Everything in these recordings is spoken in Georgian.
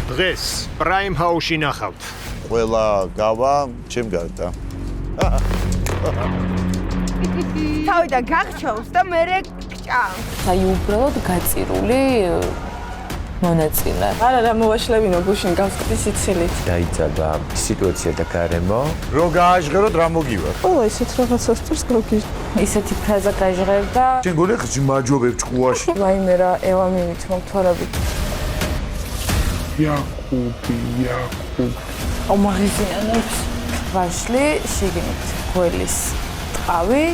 დღეს Prime House-ში ნახავთ. ყველა გავა ჩემ გარდა. თავიდან გახჩოვს და მერე გჭამს. აი უბრალოდ გაწირული მონაწილე. არა მოვაშლებინო გუშინ გავსკდი სიცილით. დაიძაბა სიტუაცია და გარემო. რო გააჟღეროთ რა მოგივარ. ყველა ისეთ რაღაცას წურს გოგი. ისეთი ფრაზა გაჟღერდა. შენ გონი ხში მაჯობებ ჭკუაში. ვაიმე რა ევა მივით მომთვარებით. Jakubi. omაღიზიანებს ვაშლი შიგნით გველის ტყავი.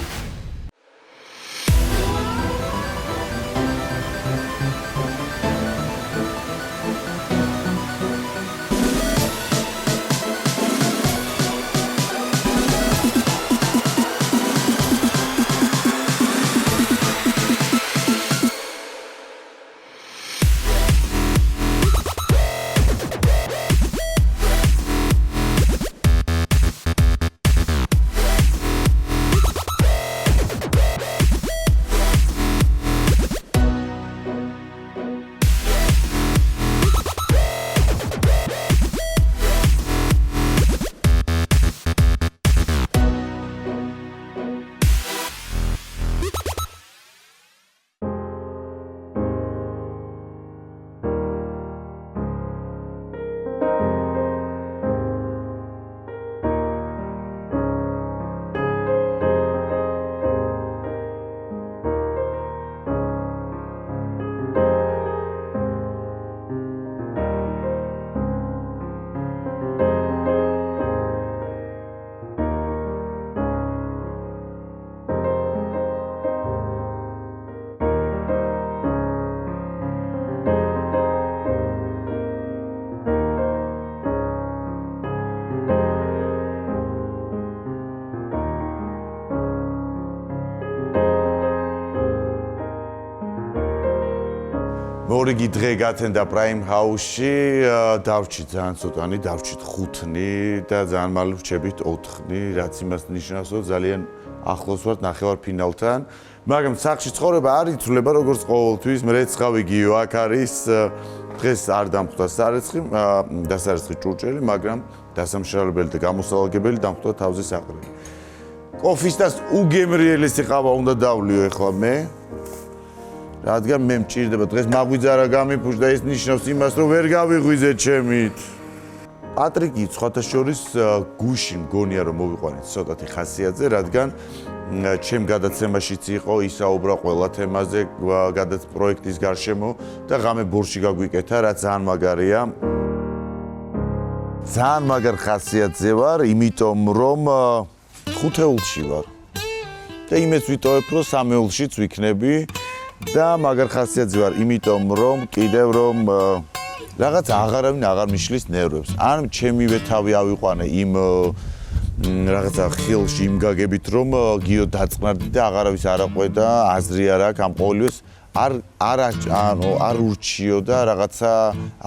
მორიგი დღე გათენდა Prime House-ში, დავჭით ძალიან ცოტანი, დავჭით 5-ნი და ძალიან მალე ვრჩებით 4-ნი, რაც იმას ნიშნავს, რომ ძალიან ახლოს ვართ ნახევარფინალთან. მაგრამ სახში ცხოვრება არ იცვლება როგორც ყოველთვის, მრეცხავი გიო აქ არის. დღეს არ დამხვდა დასარეცხი ჭურჭელი, მაგრამ დასამშრალებელი და გამოსავალგებელი დამხვდა თავზე საყრელი. კოფისას უგემრიელესი ყავა უნდა დავლიო ეხლა მე. რადგან მე მჭირდება დღეს მაგვიძარა გამიფუშ და ეს ნიშნავს იმას რომ ვერ გავიღვიძე ჩემით. პატრიკი სხვათა შორის გუში მგონია რომ მოვიყვანეთ ცოტათი ხასიათზე, რადგან ჩემ გადაცემაშიც იყო ისაუბრა ყველა თემაზე, გადაც პროექტის გარშემო და ღამე ბორში გაგვიკეთა, რაც ძალიან მაგარია. ძალიან მაგარ ხასიათზე ვარ, იმიტომ რომ ხუთეულში ვარ. და იმეც ვიტოვებ რომ სამეულშიც ვიქნები. და მაგარ ხასიათზე ვარ, იმიტომ რომ კიდევ რომ რაღაც აღარავინ აღარ მიშლის ნერვებს. ან ჩემივე თავი ავიყვანე იმ რაღაცა ხილში იმ გაგებით რომ გიო დაწყნარდი და აღარავის არ აყვედა, აზრი არ აქვს ამ ყოველივეს არ ურჩიო და რაღაცა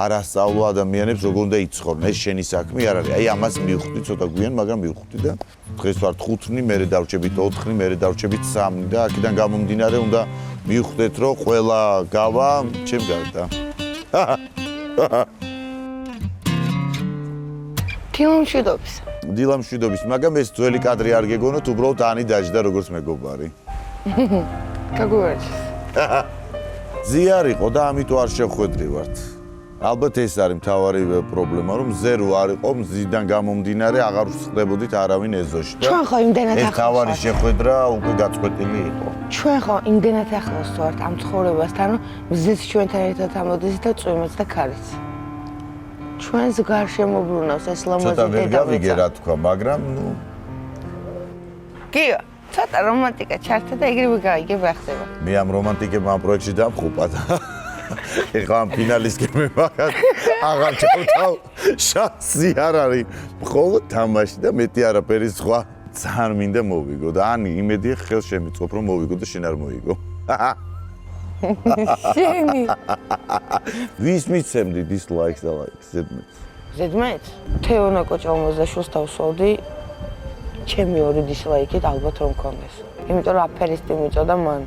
არ ასწავლო ადამიანებს როგორ უნდა იცხოვრონ. ეს შენი საქმე არ არის. აი ამას მივხვდი ცოტა გვიან, მაგრამ მივხვდი და დღეს ვართ 5-ნი, მერე დავრჩებით 4-ნი, მერე დავრჩებით 3-ნი და აქედან გამომდინარე უნდა მივხვდეთ რომ ყველა გავა ჩემ გარდა. დილამშვიდობის, მაგრამ ეს ძველი კადრი არ გეგონოთ, უბრალოდ ანი დაჯდა როგორც მეგობარი. გაგუვერჩის. ზიარ იყო და ამიტომ არ შევხვედრივართ. ალბათ ეს არის მთავარი პრობლემა, რომ ზერო არ იყო, მზიდან გამომდინარე აღარ ვსხდებოდით არავინ ეზოში და ჩვენ ხო იმდენად ეს თავარი შეხვედრა უკვე გაწყვეტილი იყო. ჩვენ ხო იმდენად ახლოს ვართ ამ ცხოვრებასთან, რომ მზეც ჩვენთან ერთად ამოდის და წვიმაც და ქარიც. ჩვენს გარშემო ბრუნავს ეს ლამაზი ცოტა ვერ გავიგე რა თქვა, მაგრამ ნუ გიო, ცოტა რომანტიკა ჩართა და ეგრევე გაიგებ რა ხდება. მე ამ რომანტიკებმა ამ პროექტში დამხუპა და ეხლა ამ ფინალის გემე მაგათ აღარ ჩავთავ შანსი არ არის მხოლოდ თამაში და მეტი არაფერი სხვა ძალიან მინდა მოვიგო და ანი იმედია ხელს შემიწყობ რომ მოვიგო და შენ არ მოიგო შენი ვის მიცემდი dislikes და likes ზედმეტ თეონა კოჭალმოზაშვილს დავსვავდი ჩემი ორი dislikeit ალბათ რომ მქონდეს იმიტომ რომ აფერისტი მიწოდა მან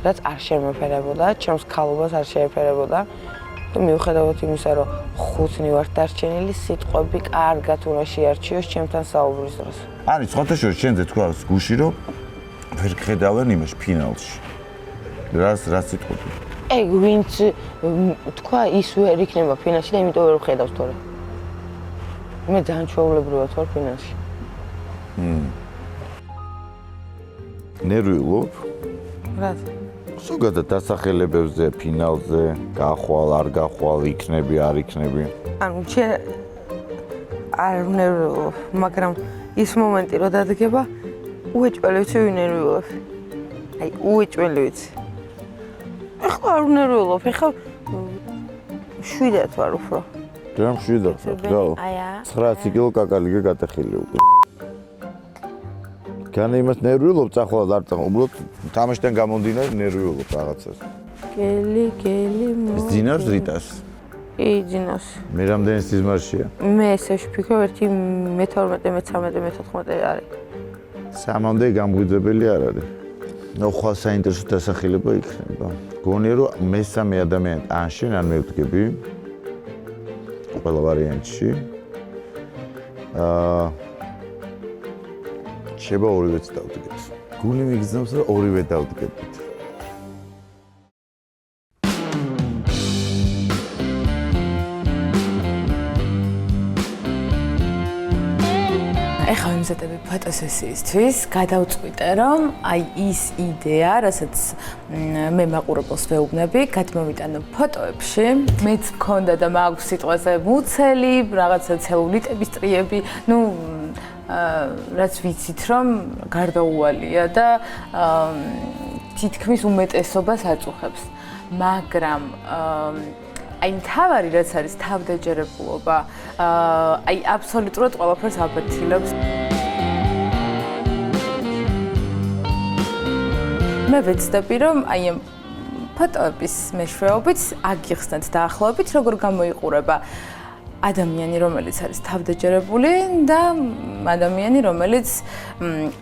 რაც არ შემეფერებოდა, ჩემს ქალობას არ შეეფერებოდა. და მიუხედავად იმისა, რომ ხუთნი ვართ დარჩენილი, სიტყვები კარგად უნდა შეარჩიოს ჩემთან საუბრის დროს. არის სხვათა შორის შენზე თქვა გუში რომ ვერ ხედავენ იმაში ფინალში. რას სიტყვები? ვინც თქვა ის ვერ იქნება ფინალში და იმიტომ ვერ ვხედავს თორე. მე ძალიან ჩვეულებრივად ვარ ფინალში. ნერვიულობ? რაც? ზოგადად დასახელებებზე, ფინალზე, გახვალ, არ გახვალ, იქნები, არ იქნები. ანუ არ ვნერვიულობ, მაგრამ ის მომენტი რომ დადგება, უეჭველი ვიცი ვინ ნერვიულობ. აი, უეჭველი ვიცი. ეხლა არ ვნერვიულობ, ეხლა 7 ვარ უფრო. რამ 7 ვარ? აია. 900 კილო კაკალიკე გატეხილი უკვე. განა იმას ნერვიულობ, წახვალ არ წახვალ, უბრალოდ თამაშიდან გამომდინარე ნერვიულობ რაღაცას. გელი. ძინავს რიტას? ძინავს. მე რამდენი სიზმარშია? მე ესე ვფიქრობ, ერთი მე-12, მე-13, მე-14 არის. სამამდე გამღვიძებელი არ არის. ნუ ხვალ საინტერესო დასახელება იქნება. გონია რომ მესამე ადამიანი ან შენ ან მე ვდგები. ყველა ვარიანტში. შეიძლება ორივეც დავდგეთ. გული მიგზნობს რომ ორივე დავდგებით. ეხლა ვიმზადები ფოტოსესიისთვის, გადავწყვიტე რომ აი ის იდეა, რასაც მე მაყურებელს ვეუბნები, გადმოვიტანო ფოტოებში. მეც მქონდა და მაქვს სიტყვაზე მუცელი, რაღაცა ცელულიტების ტრიები, ნუ რაც ვიცით რომ გარდაუვალია და თითქმის უმეტესობას აწუხებს. მაგრამ აი მთავარი რაც არის თავდაჯერებულობა, აი აბსოლუტურად ყველაფერს აფეთილებს. მე ვეცდები რომ აი ამ ფოტოების მეშვეობით აგიხსნათ დაახლოებით როგორ გამოიყურება ადამიანი, რომელიც არის თავდაჯერებული და ადამიანი, რომელიც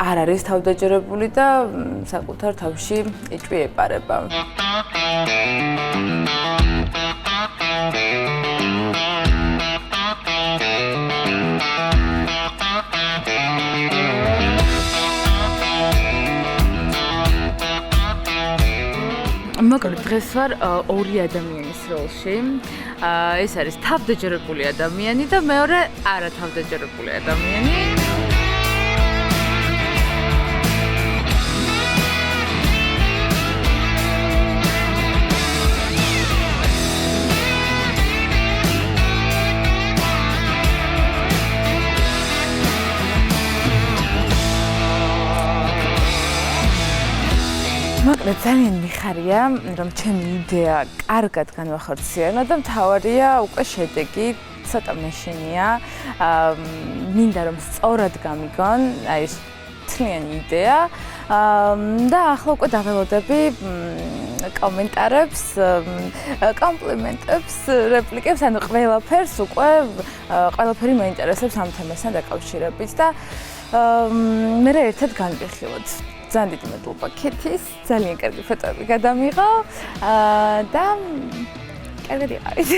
არ არის თავდაჯერებული და საკუთარ თავში ეჭვი ეპარება. მოკლედ დღეს ვარ ორი ადამიანის როლში. ეს არის თავდაჯერებული ადამიანი და მეორე არა თავდაჯერებული ადამიანი. მოკლედ ძალიან მიხარია, რომ ჩემი იდეა კარგად განვახორციელა და მთავარია უკვე შედეგი ცოტა მეშინია. მინდა რომ სწორად გამიგონ, აი ეს თლიანი იდეა და ახლა უკვე დაველოდები კომენტარებს, კომპლიმენტებს, რეპლიკებს, ანუ ყველაფერს უკვე ყველაფერი მაინტერესებს ამ თემასთან დაკავშირებით და მე ერთად განვიხილოთ. ძალიან დიდი მადლობა ქეთის, ძალიან კარგი ფოტოები გადამიღო და კარგად იყავით.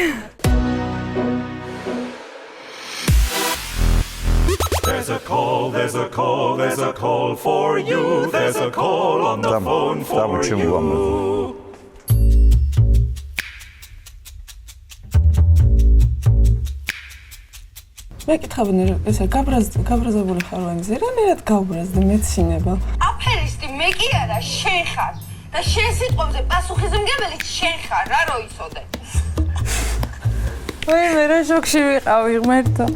There's a call, there's a call, there's a call for you. There's a call on the phone for you. მეკითხავენ ესე გაბრაზებული ხარ ვენზე რანერად გავბრაზდი მეცინება აფერისტი მე კი არა შენ ხარ და შენ სიტყვებზე პასუხისმგებელი შენ ხარ რა როიცოდე მე რა შოქში ვიყავი ღმერთო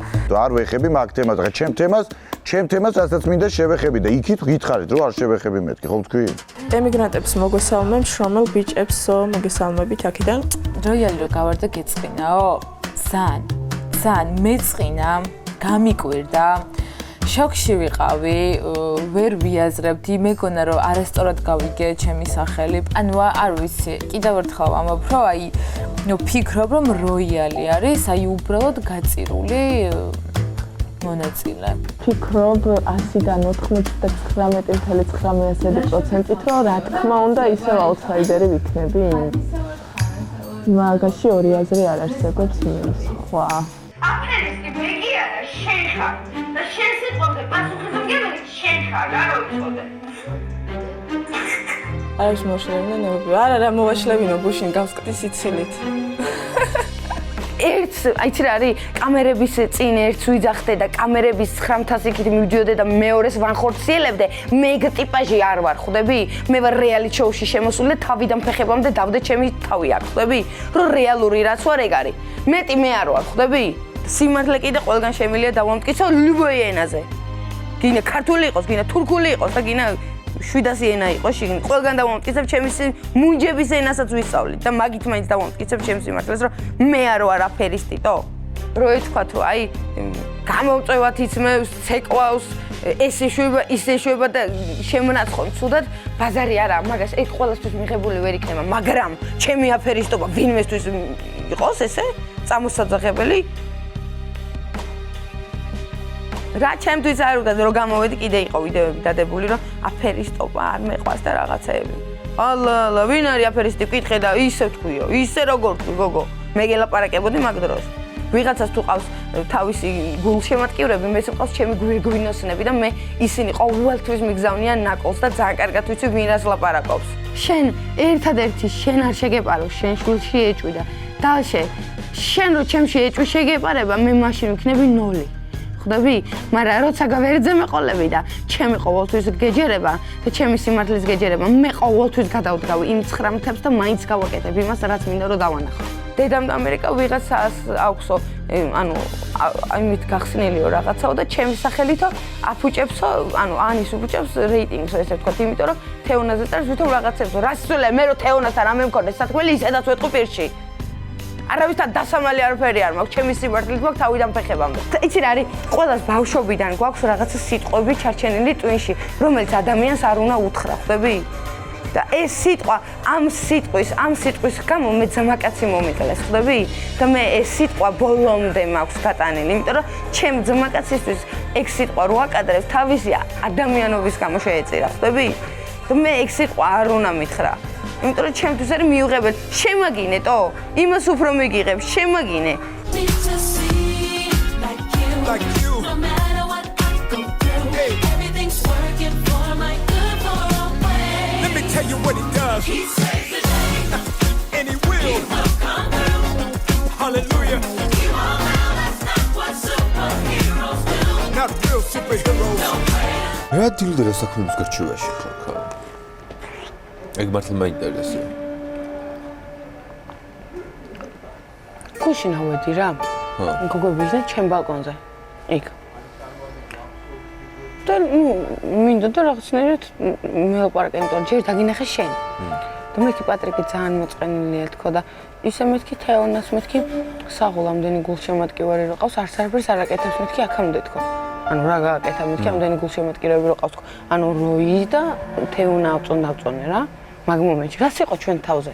არ ვეხები მაგ თემას რა ჩემ თემას რასაც მინდა შევეხები და იქით გითხარით რომ არ შევეხები მეთქი ხო თქვი ემიგრანტებს მოგესალმებ შრომელ ბიჭებსო მოგესალმებით აქედან როიალი რო გავარდა გეწყინაო ძალიან მეწყინა გამიკვირდა შოქში ვიყავი ვერ ვიაზრებდი მეგონა რომ არასწორად გავიგე ჩემი სახელი ანუ არ ვიცი კიდევ ერთხელ ამბობ რომ აი ვფიქრობ რომ როიალი არის აი უბრალოდ გაწირული მონაწილე ფიქრობ 100-დან 99.9%-ით რომ რა თქმა უნდა ისევ აუთსაიდერი ვიქნები მაგაში ორი აზრი არ არსებობს სხვა. აფერისკი მეგი არა, შენ ხარ. და შენ სიტყვაზე პასუხისმგებელი შენ ხარ, რა ვიცოდე. არ არის მოშლებინა ნებები. არა, მოვაშლებინო გუშინ გავსკდი სიცილით. ერთს, აიცი რა არის, კამერების წინ ერთს ვიძახდე და კამერების 900 იქით მივდიოდე და მეორეს ვანხორციელებდე, მე ეგ ტიპაჟი არ ვარ, ხვდები? მე ვარ რეალიტი შოუში შემოსული და თავიდან ფეხებამდე დავდე ჩემი თავი აქ, ხვდები? რომ რეალური რაც ვარ ეგ არის. მეტი მე არ ვარ, ხვდები? სიმართლე კიდე ყველგან შემიძლია დავამტკიცო ლუბოი ენაზე. გინდა ქართული იყოს, გინდა თურქული იყოს და გინდა 700 ენა იყოს, შიგნით ყველგან დავამტკიცებ ჩემის მუნჯების ენასაც ვისწავლით და მაგით მაინც დავამტკიცებ ჩემს სიმართლეს, რომ მე არ ვარ აფერისტიტო. რო ეთქვათ, რომ აი გამომწვევათ იცმევს, ცეკვავს, ესე შვება, ისე შვება და შემონაცხონ ცუდად, ბაზარი არა, მაგას ეს ყველასთვის მიღებული ვერ იქნება, მაგრამ ჩემი აფერისტობა ვინმესთვის იყოს ესე? წამოსაძახებელი? რა ჩემთვის არ უნდა რომ გამოვედი კიდე იყო ვიდეოები დადებული რომ აფერისტობა არ მეყვარს და რაღაცეები. ალა, ვინ არის აფერისტი? ვკითხე და ისე თქვიო, ისე როგორ თქვი გოგო. მე გელაპარაკებოდი მაგ დროს. ვიღაცას თუ ყავს თავისი გულშემატკივრები, მე მყავს ჩემი გვირგვინოსნები და მე ისინი ყოველთვის მიგზავნიან ნაკოლს და ძალიან კარგად ვიცი ვინ რას ლაპარაკობს. შენ ერთადერთი შენ არ შეგეპარო, შენ შულში ეჭვი და დალშე. შენ რო ჩემში ეჭვი შეგეპარება, მე მაშინ ვიქნები 0. ხვდები? მაგრამ როცა გავერძე მეყოლები და ჩემი ყოველთვის გეჯერება და ჩემი სიმართლის გეჯერება, მე ყოველთვის გადავდგავ იმ 9 მთებს და მაინც გავაკეთებ იმას, რაც მინდა რომ დავანახო. დედამ და ამერიკა ვიღაცას აქვსო, ანუ იმით გახსნილიო რაღაცაო და ჩემი სახელითო აფუჭებსო, ანუ ანის უფუჭებს რეიტინგს ესე ვთქვათ, იმიტომ რომ თეონაზე წერს ვითომ რაღაცებს. რა სულე მე რომ თეონასთან რამე მქონდეს სათქმელი, ისედაც ვეთყო პირში. არავისთან დასამალი არაფერი არ მაქვს, ჩემი სიმართლით მაქვს თავიდან ფეხებამდე. იცი რა არის, ყველას ბავშვობიდან გვაქვს რაღაცა სიტყვები ჩარჩენილი ტვინში, რომელიც ადამიანს არ უნდა უთხრა, ხვდები? და ეს სიტყვა, ამ სიტყვის გამო მე ძმაკაცი მომიკლეს, ხვდები? და მე ეს სიტყვა ბოლომდე მაქვს გატანილი, იმიტომ რომ ჩემ ძმაკაცისთვის ეგ სიტყვა რო აკადრებს, თავისი ადამიანობის გამო შეეწირა, ხვდები? და მე ეგ სიტყვა არ უნდა მითხრა. იმიტომ რომ ჩემთვის არის მიუღებელი. შემაგინეთო? იმას უფრო მიგიღებ, შემაგინე. Let me tell you what he does. He saves the day. And he will. Come through. Hallelujah. You all know that's not what superheroes do. Not real superheroes. რა დილდა რა საქმის გარჩევაში ხარ? ეგ მართლა მაინტერესია. გუშინ ავედი რა. გოგოების და ჩემ ბალკონზე. იქ. და მინდა და რაღაცნაირად მელაპარაკე, იმიტომ ჯერ დაგინახე შენ. და მეთქი პატრიკი ძალიან მოწყენილია თქო და ისე მეთქი თეონას მეთქი საღოლამდენი გულშემატკივარი რო ყავს, არც არაფერს არ აკეთებს მეთქი აქამდე თქო. ანუ რა გააკეთა მეთქი ამდენი გულშემატკივრები რო ყავს თქო. ანუ როი და თეონა ავწონდავწონე რა. მაგ მომენტში რას იყო ჩვენ თავზე?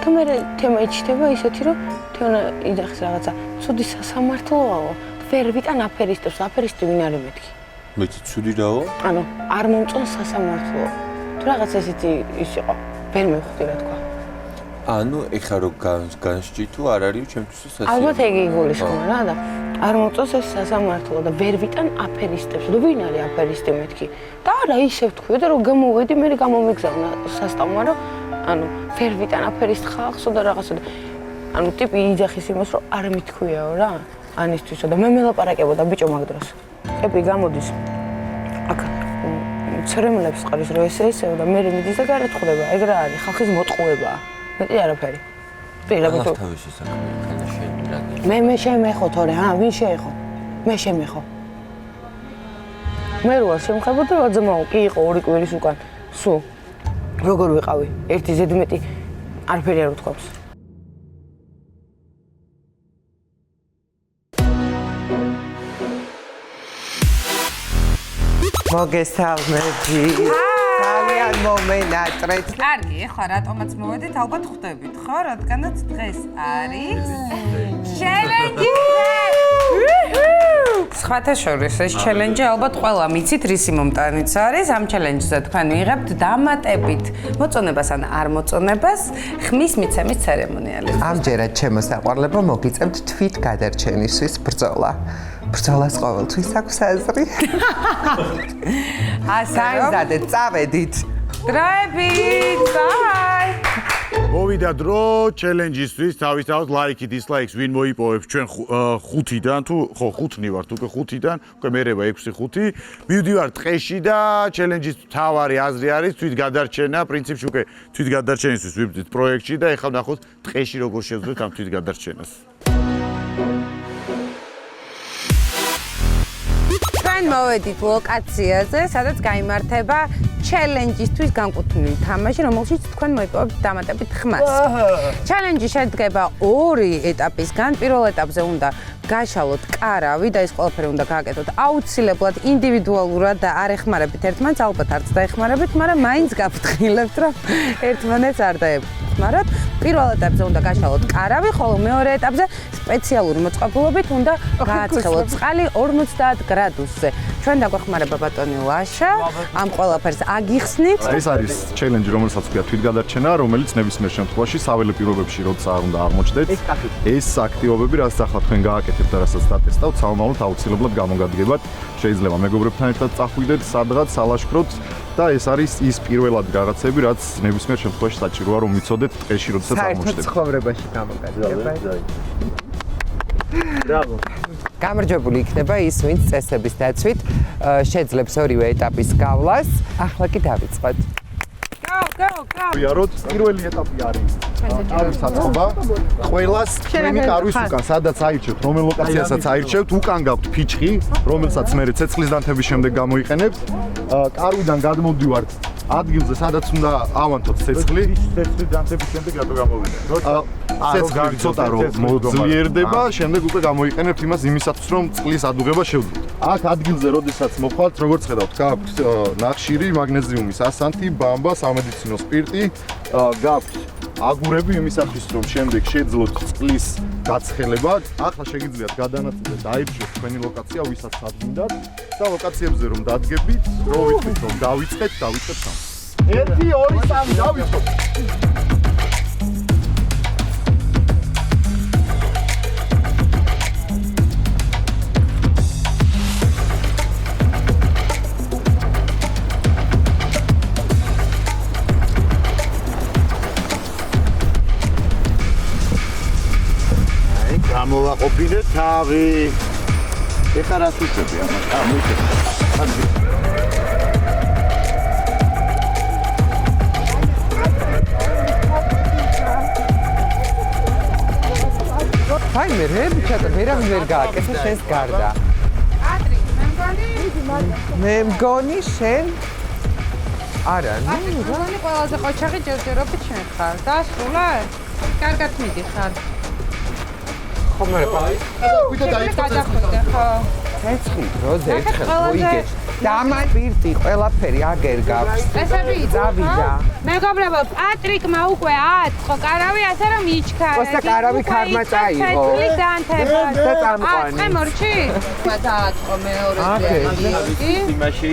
და მე თემა იჩნდება ისეთი რომ თეონა იძახის რაღაცა ცუდი სასამართლოაო, ვერ ვიტან აფერისტებს, აფერისტი ვინ არის მეთქი? მეც ცუდი რაო? ანუ არ მომწონს სასამართლო. თუ რაღაც ესეთი ის იყო, ვერ მივხვდი რა თქვა. ანუ ეხლა რო განსჭი თუ არ არის ჩემთვის სასიამოვნო. ალბათ ეგ იგულისხმება რა და არ მომწონს ეს სასამართლო და ვერ ვიტან აფერისტებს. და ვინ არის აფერისტი მეთქი? და არა ისევ თქვი და რომ გამოვედი, მე გამომიგზავნა სასტავმა რომ ანუ ვერ ვიტან აფერისტ ხალხსო და რაღაცა და ანუ ტიპი იძახის იმას რომ არ მithქვიაო რა ანისთვისო და მე მელაპარაკებოდა ბიჭო მაგ დროს. ები გამოდის. აქ ცერემონიებს ყარის რო ესეო და მე მიდის და გარეთ ხვდება. ეგ რა არის? ხალხის მოტყუებაა. მეტი არაფერი. პირები თუ თავისი საქმე ხანა შენ რა. მე შემეხო თორე, ვინ შეეხო? მე შემეხო. მე რო არ შემხებოდა ვაძმაო, კი იყო 2 კვირის უკან. სუ როგორ ვიყავი? ერთი ზედმეტი არაფერი არ უთქვამს. მოგესალმები. ძალიან მომენატრეთ. კარგი, ეხლა რატომაც მოვედით, ალბათ ხვდებით, ხო? რადგანაც დღეს არის ჩელენჯი. სხვათა შორის ეს ჩელენჯი ალბათ ყველა მიცით რისი მომტანიც არის. ამ ჩელენჯზე თქვენ მიიღებთ დამატებით მოწონებას ან არ მოწონებას ხმის მიცემის ცერემონიალი. ამჯერად ჩემო საყვარლებო მოგიწევთ თვით გადარჩენისთვის ბრძოლა. ბრძოლას ყოველთვის აქვს აზრი. საიმზადეთ, წავედით. დროებით, ბაი. მოვიდა დრო ჩელენჯისთვის, თავისთავად ლაიქი, დისლაიქს ვინ მოიპოვებს ჩვენ 5-დან თუ ხო 5-ნი ვართ უკვე 5-დან, უკვე მერევა 6-5. მივდივართ ტყეში და ჩელენჯის მთავარი აზრი არის თვით გადარჩენა, პრინციპში უკვე თვით გადარჩენისთვის ვიბრძვით პროექტში და ეხლა ვნახოთ ტყეში როგორ შევძლებთ ამ თვით გადარჩენას. ჩვენ მოვედით ლოკაციაზე, სადაც გაიმართება ჩელენჯისთვის განკუთვნილი თამაში, რომელშიც თქვენ მოიპოვებთ დამატებით ხმას. ჩელენჯი შედგება 2 ეტაპისგან. პირველ ეტაპზე უნდა გაშალოთ კარავი და ეს ყველაფერი უნდა გააკეთოთ აუცილებლად ინდივიდუალურად და არ ეხმარებით ერთმანეთს, ალბათ არც დაეხმარებით, მაგრამ მაინც გაფრთხილებთ, რომ ერთმანეთს არ დაეხმაროთ. პირველ ეტაპზე უნდა გაშალოთ კარავი, ხოლო მეორე ეტაპზე სპეციალური მოწყობილობით უნდა გააცხელოთ წყალი 50 გრადუსზე. ჩვენ დაგვეხმარება ბატონი ლაშა, ამ ყველაფერს აგიხსნით. ეს არის ჩელენჯი, რომელსაც ქვია თვითგადარჩენა, რომელიც ნებისმიერ შემთხვევაში საველე პირობებში როცა არ უნდა აღმოჩნდეთ. ეს აქტივობები, რაც ახლა თქვენ გააკეთებთ და რასაც დატესტავთ, სამომავლოდ აუცილებლად გამოგადგებათ. შეიძლება მეგობრებთან ერთად წახვიდეთ სადღაც სალაშქროთ და ეს არის ის პირველად რაღაცები, რაც ნებისმიერ შემთხვევაში საჭიროა რომ ვიცოდეთ ტყეში როდესაც აღმოჩნდეთ. საერთოდ ცხოვრებაში გამოგადგებათ. ბრავო. გამარჯვებული იქნება ის, ვინც წესების დაცვით შეძლებს ორივე ეტაპის გავლას. ახლა კი დავიწყოთ. ვიაროთ, პირველი ეტაპი არის კარვის აწყობა. ყველას თქვენი კარვის უკან, სადაც აირჩევთ, რომელ ლოკაციასაც აირჩევთ, უკან გაქვთ ფიჩხი, რომელსაც მე ცეცხლის დანთების შემდეგ გამოიყენებთ. კარვიდან გადმოვდივართ ადგილზე, სადაც უნდა ავანთოთ ცეცხლი. ცეცხლის დანთების შემდეგ რატო გამოვიდეთ? ცეცხლი ცოტა რომ მოძლიერდება, შემდეგ უკვე გამოიყენებთ იმას იმისათვის, რომ წყლის ადუღება შევძლოთ. აქ ადგილზე, როდესაც მოხვალთ, როგორც ხედავთ, გაქვთ ნახშირი, მაგნეზიუმის ასანთი, ბამბა, სამედიცინო სპირტი, გაქვთ აგურები იმისათვის, რომ შემდეგ შეძლოთ წყლის გაცხელება. ახლა შეგიძლიათ გადანაწილეთ, დაირჩიოთ თქვენი ლოკაცია, ვისაც სადგინდათ და ლოკაციებზე რომ დადგებით, რო ვიტყვით, რომ დავიწყეთ სამ. 1, 2, 3 დავიწყოთ. გამოვაყოფინეთ თავი. ეხლა რას უშვები ამას? მოიწევთ. აი მე რებიჩა და ვერავინ ვერ გააკეთა შენს გარდა. ატრი, მე მგონი შენ არა, ნუ რონი ყველაზე ყოჩაღი ჯერჯერობით შენ ხარ. დასრულა? კარგად მიდიხარ. ხომ არა პაი. ვიდა დაიწყოთ. ხო. ცეცხლი დროზე ერთხელ მოიგეთ. დამატვირთი ყველაფერი აგერ გაქვს. ესები წავიდა. მეგობრებო, პატრიკმა უკვე ააწყო კარავი, ასე რომ იჩქარა. ოსა კარავი ქარმა წაიღო. ცეცხლის დანთება. და წამყვანი. აწყე მორჩი? მათ ააწყო მეორე დიალოგი. იმაში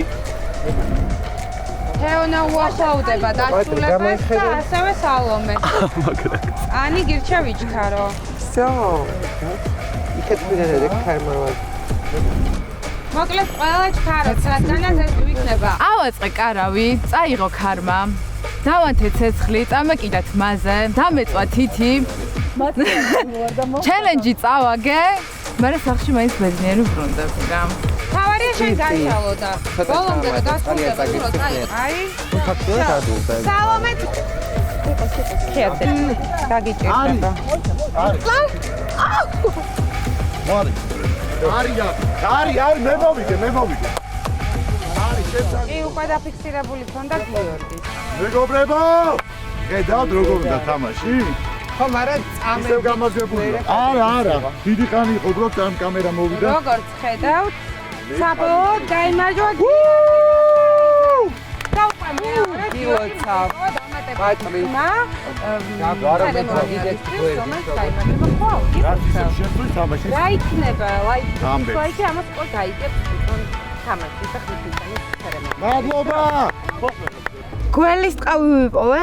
თეონა უახლოვდება დასრულებას და ასევე სალომე. ანი გირჩევ იჩქარო. всё. იქეთ მიდადე ქარმა. მოკლედ ყველა ჩქაროთ, რადგანაც ეს ვიქნება. ავაწყე კარავი, წაიღო ქარმა. დავანთე ცეცხლი, წამეკიდათ მაზე, დამეწვა თითი. ჩელენჯი წავაგე, მაგრამ სახში მაინც ბედნიერი ბრუნდები რა. თავარია შენ გაშალო და ბოლომდე რა დასრულდება, რომ წაიღო. აი. სალომე. ხიათე. გაგიჭირდება. არის, მე მოვიგე. არის, შეცადე. კი, უკვე დაფიქსირებული ქონდა გიორგი. მეგობრებო! ხედავთ როგორ უნდა თამაში? ხო, მაგრამ ისევ გამარჯვებულია. არა. დიდი ხანი იყო, როგორც ამ კამერა მოვიდა. როგორც ხედავთ, საბოლოოდ გაიმარჯვა. გილოცავ. პატრის მა რა იქნება ლაიქი ამას ყო გაიგებს თამაში და ხმის მადლობა გველის ტყავი ვიპოვე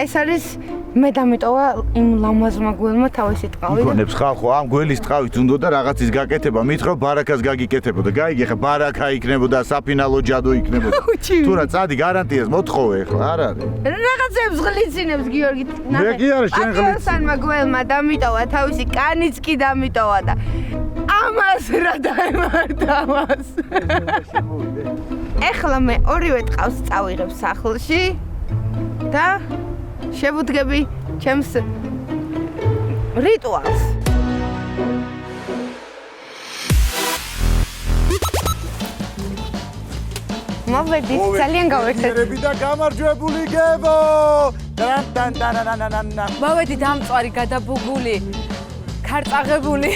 ეს არის მე დამიტოვა იმ ლამაზმა გველმა თავისი ტყავი გონებს ხალხო ამ გველის ტყავით უნდოდა რაღაცის გაკეთება მითხრა ბარაკას გაგიკეთებოდა გაიგე ხა ბარაკა იქნებოდა საფინალო ჯადო იქნებოდა თუ რა წადი გარანტიას მოთხოვე ხა არ არის რაღაცებს ღლიცინებს გიორგი მე კი არა შენ ღლიცინებს ატოსანმა გველმა დამიტოვა თავისი კანიც კი დამიტოვა და ამას რა დაემართა მას ეხლა მე ორივე ტყავს წავიღებ სახლში და შევუდგები ჩემს რიტუალს. მოვედი, ძალიან გავერთეთ. და გამარჯვებული გებო! მოვედი დამწვარი, გადაბუგული, ქარწაღებული.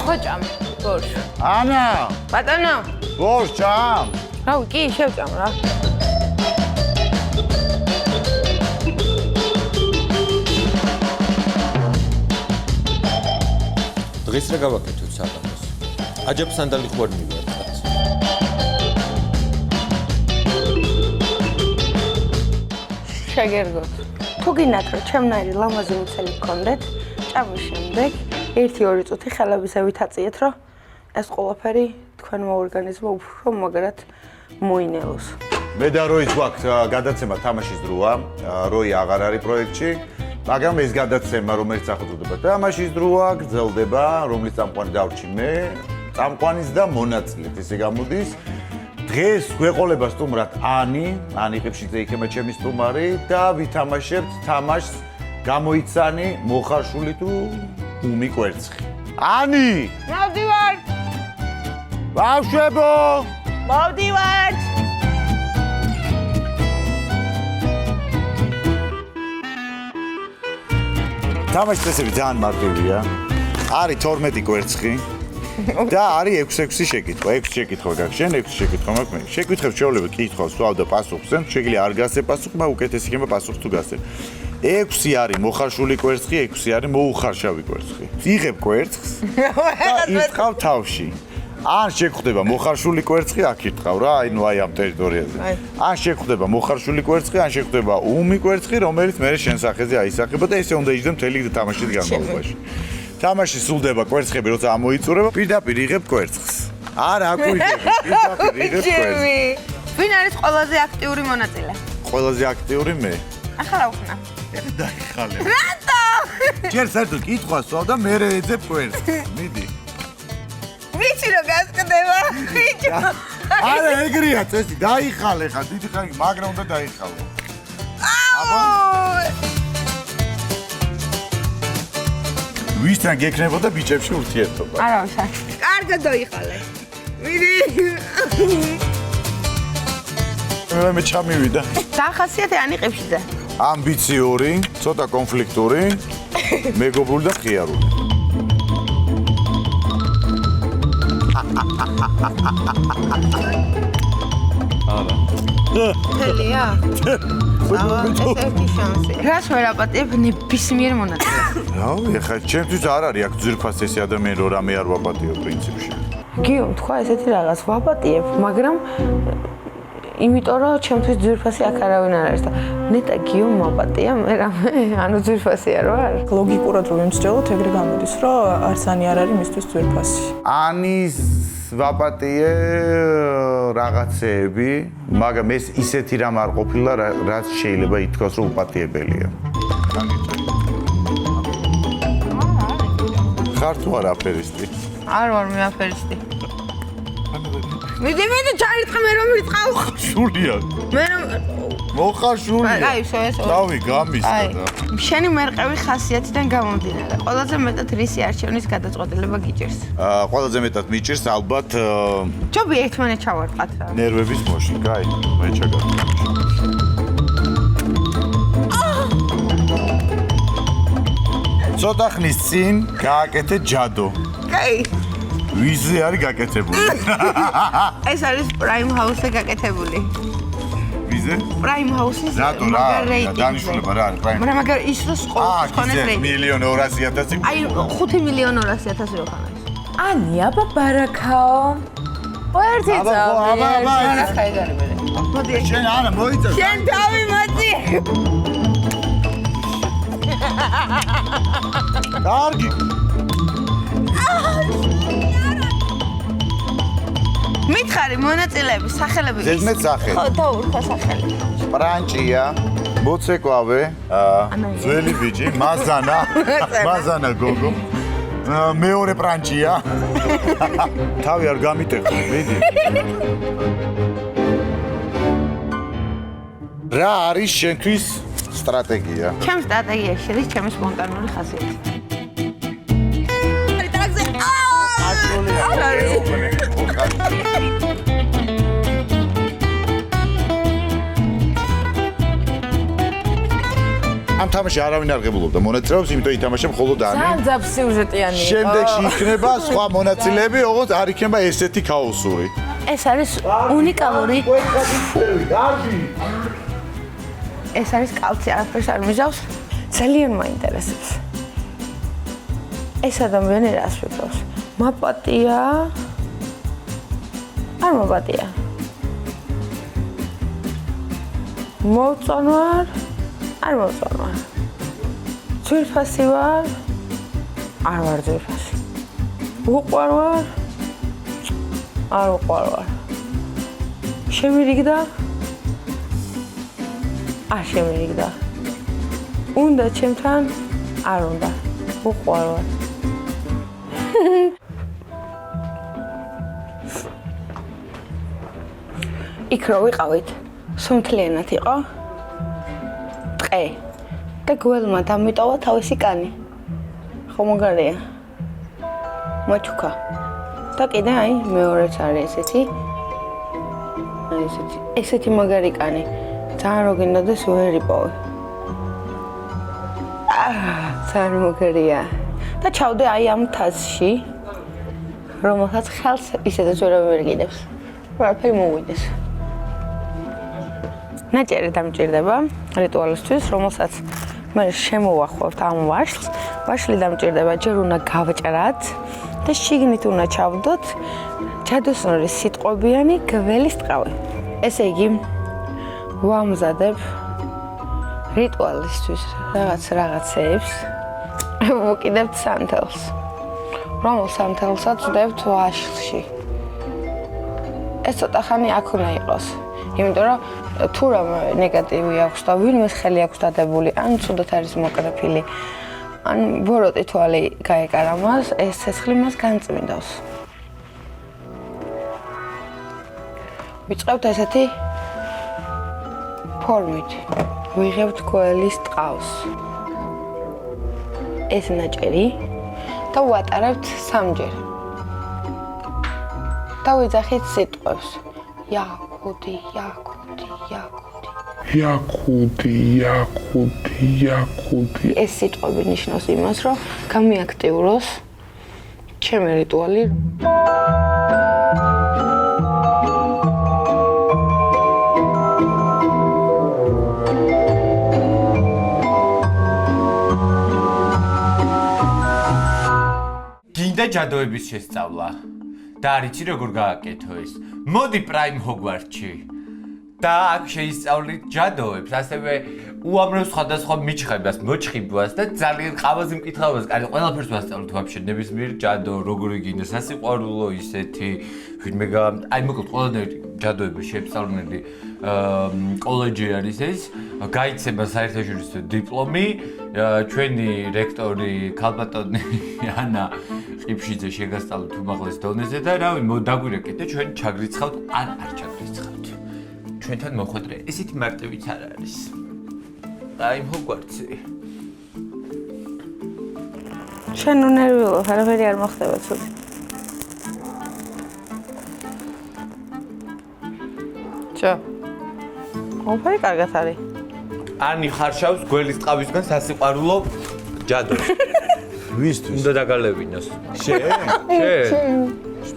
ხოჭამ ბორშ ანა ბატონო ბორშ ჩამ რავი კი შევჭამ რა დღეს რა გავაკეთოთ საბანოს აჯაბ სანდალი ხوار მივარწათ შეგერგოთ თუ გინდათ რომ ჩემნაირი ლამაზი მუცელი გქონდეთ ჭამის შემდეგ 1-2 წუთი ხელებისევით აწიეთ, რომ ეს ყველაფერი თქვენმა ორგანიზმმა უფრო მაგრად მოინელოს. მე და როიც გვაქვს გადაცემა თამაშის დროა, როი აღარ არის პროექტში, მაგრამ ეს გადაცემა, რომელიც სახელწოდება თამაშის დროა, გრძელდება, რომლის წამყვანი დავრჩი მე, წამყვანის და მონაწილეთ, ესე გამოდის. დღეს გვეყოლება სტუმრად ანი ყიფშიძე იქნება ჩემი სტუმარი და ვითამაშებთ თამაშს გამოიცანი მოხარშული თუ უმი კვერცხი. ანი! მოვდივართ! ბავშვებო! მოვდივართ! თამაშის წესები ძალიან მარტივია. არის 12 კვერცხი და არის 6-6 შეკითხვა. 6 შეკითხვა გაქვს შენ, 6 შეკითხვა მაქვს მე. შეკითხვებს შეუძლია კითხვას სვავ და პასუხს ზემ, შეგიძლია არ გასცე პასუხი, მაგრამ უკეთესი იქნება პასუხს თუ გასცე. 6 არის მოხარშული კვერცხი, 6 არის მოუხარშავი კვერცხი. იღებ კვერცხს და ირტყავ თავში. ან შეგხვდება მოხარშული კვერცხი, აქ ირტყავ რა, აი ამ ტერიტორიაზე. ან შეგხვდება მოხარშული კვერცხი, ან შეგხვდება უმი კვერცხი, რომელიც მე შენ სახეზე აისახება და ესე უნდა იჯდე მთელი თამაშის განმავლობაში. თამაში სრულდება კვერცხები, როცა ამოიწურება, პირდაპირ იღებ კვერცხს. არა, აქ ვიღებ, პირდაპირ იღებ კვერცხს. ვინ არის ყველაზე აქტიური მონაწილე? ყველაზე აქტიური მე. ახლა რა ვხნა? დაიხალე. რატო? ჯერ საერთოდ კითხვას ვსვავ და მე ეძებ კვერცხს. მიდი. ვიცი რომ გასკდება. ბიჭო. არა, ეგრეა წესი, დაიხალე ხა, დიდი ხანი, მაგრამ უნდა დაიხალო. ვისთან გეკნებოდა ბიჭებში ურთიერთობა? არა, ვშა. კარგად დაიხალე. მიდი. მე ჩამივიდა. სახასიათი ანი ყიფშიძე. ამბიციური, ცოტა კონფლიქტური, მეგობრული და ხიარული. არა. თელია? ეს ერთი შანსი. რას ვერ აპატიებ ნებისმიერ მონაწილეს? რავი, ხა ჩემთვის არ არის აქ ძვირფას ესე ადამიანი რომ რამე არ ვაპატიო პრინციპში. გიო, თქვა ესეთი რაღაც ვაპატიებ, მაგრამ იმიტომ რომ ჩემთვის ძვირფასი აქ არავინ არ არის და ნეტა გიო მაპატია, მე რამე, ანუ ძვირფასია რო არ. ლოგიკურად რომ ვიმსჯელოთ, ეგრე გამოდის, რომ არსანი არ არის მისთვის ძვირფასი. ანის ვაპატიე რაღაცეები, მაგრამ ეს ისეთი რამ არ ყოფილა, რაც შეიძლება ითქვას, რომ უპატიებელია. ხარ თუ არა აფერისტი? არ ვარ მე აფერისტი. მიდი ჩაირთხე მე რომ ვიწყავ. შულია. მე რომ მოხარშულია. აი, ეს. დავი გამისდა და. შენი მერყევი ხასიათიდან გამომდინარე. ყველაზე მეტად რისი არჩევნის გადაწყვეტილება გიჭირს? ყველაზე მეტად მიჭირს ალბათ ჯობი ერთმანეთ ჩავარყათ რა. ნერვების მოშინკა, აი, მე ჩაგარ. ცოტა ხნის წინ გააკეთე ჯადო. კაი. ვიზე არის გაკეთებული? ეს არის Prime House-ზე გაკეთებული. ვიზე? Prime House-ის რატო რა? დანიშნულება რა არის Prime? მაგრამ მაგარ ის რო სკოლას ხონეს რეიტინგი. 1,200,000. აი 5,200,000 რო ხარ. ანი აბა ბარაქაო. ერთი წავი. ბარაქაი გარემე. მოდი შენ არა მოიწევ. შენ თავი მოდი. კარგი. მითხარი მონაწილეები, სახელები. ზედმეტ სახელი. ხო, დაურქვა სახელი. პრანჭია, მოცეკვავე, ძველი ბიჭი, მაზანა გოგო. მეორე პრანჭია. თავი არ გამიტეხო, მიდი. რა არის შენთვის სტრატეგია? ჩემ სტრატეგიაში არის ჩემი სპონტანური ხასიათი. ამ თამაში არავინ არ ღებულობდა მონაწილეობს, იმიტომ ითამაშე მხოლოდ ანი. ძალიან სიუჟეტიანი იყო. შემდეგში იქნება სხვა მონაწილეები, ოღონდ არ იქნება ესეთი ქაოსური. ეს არის უნიკალური. ეს არის კალცი, არაფერს არ მიზავს. ძალიან მაინტერესებს. ეს ადამიანი რას ფიქრობს? მაპატია? არ მაპატია. მოწონვარ? არ მოწონვარ. ძვირფასი ვარ? არ ვარ ძვირფასი. უყვარვარ? არ უყვარვარ. შემირიგდა? არ შემირიგდა. უნდა ჩემთან? არ უნდა. უყვარვარ. იქ რო ვიყავით, სუნთლიანად იყო. ტყე. და გველმა დამიტოვა თავისი კანი. ხო მაგარია. მოჩუქა. და კიდე აი მეორეც არის ესეთი. აი ესეთი მაგარი კანი. ძალიან რო გინდოდეს ვერ იპოვე. ძალიან მაგარია. და ჩავდე აი ამ თასში, რომელსაც ხელს ისედაც ვერ გიდებს. ყველაფერი მოვიდეს. ნაჭერი დამჭირდება რიტუალისთვის, რომელსაც მე შემოვახვევთ ამ ვაშლს. ვაშლი დამჭირდება, ჯერ უნდა გავჭრათ და შიგნით უნდა ჩავდოთ ჯადოსნური სიტყვებიანი გველის ტყავი. ესე იგი, ვამზადებ რიტუალისთვის რაღაცეებს, ვუკიდებთ სანთელს. რომელ სანთელსაც ვდებთ ვაშლში. ეს ცოტა ხანი აქ უნდა იყოს. იმიტომ რომ თუ რამე ნეგატივი აქვს და ვინმეს ხელი აქვს დადებული, ან ცუდად არის მოკრეფილი, ან ბოროტი თვალი გაეკარა მას, ეს ცეცხლი მას განწმინდავს. ვიწყებთ ესეთი ფორმით. ვიღებთ გველის ტყავს. ეს ნაჭერი და ვატარებთ სამჯერ. და ვიძახით სიტყვებს. Yakudi, Yakudi, Yakudi. Yakudi, Yakudi, Yakudi. ეს სიტყვები ნიშნავს იმას, რომ გამიაქტიუროს ჩემი რიტუალი. გინდა ჯადოების შესწავლა და არიცი როგორ გააკეთო ეს. მოდი Prime Hogwarts-ში და აქ შეისწავლით ჯადოებს, ასევე უამრავ სხვადასხვა მიჩხებას, მოჩხიბვას და ძალიან ყავაზე მკითხავას, კარი ყველაფერს ვასწავლით ვაფშე ნებისმიერ ჯადო, როგორი გინდა სასიყვარულო ისეთი, ვინმე აი მოკლედ ყველანაირი ჯადოების შეესწავლნელი კოლეჯი არის ეს, გაიცემა საერთაშორისო დიპლომი, ჩვენი რექტორი ქალბატონი ანა ყიფშიძე შეგასწავლეთ უმაღლეს დონეზე და რავი დაგვირეკეთ და ჩვენ ჩაგრიცხავთ ან არ ჩაგრიცხავთ. ჩვენთან მოხვედრე ესეთი მარტივიც არ არის. Prime Hogwarts-ი. შენ უნერვიულობ, არაფერი არ მოხდება ცუდი. ჩა. ყველაფერი კარგად არის. ანი ხარშავს გველის ტყავისგან სასიყვარულო ჯადოს. ვისთვის? უნდა დაგალებინოს. შენ?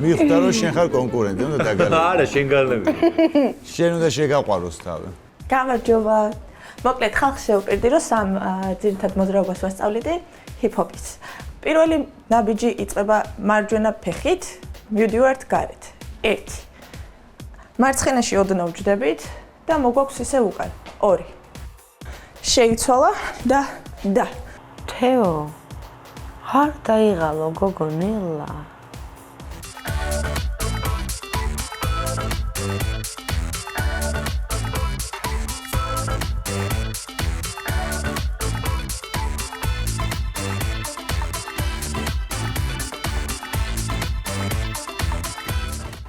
მიხდა რომ შენ ხარ კონკურენტი, უნდა დაგალებინო. არა, შენ გალებინო. შენ უნდა შეგაყვაროს თავი. გამარჯობა. მოკლედ ხალხს შევპირდი რომ სამ ძირითად მოძრაობას ვასწავლედი ჰიპ-ჰოპის. პირველი ნაბიჯი იწყება მარჯვენა ფეხით, მივდივართ გარეთ. 1. მარცხენაში ოდნავ ვჯდებით და მოგვაქვს ისე უკან. 2. შეიცვალა და თეო არ დაიღალო გოგო ნელა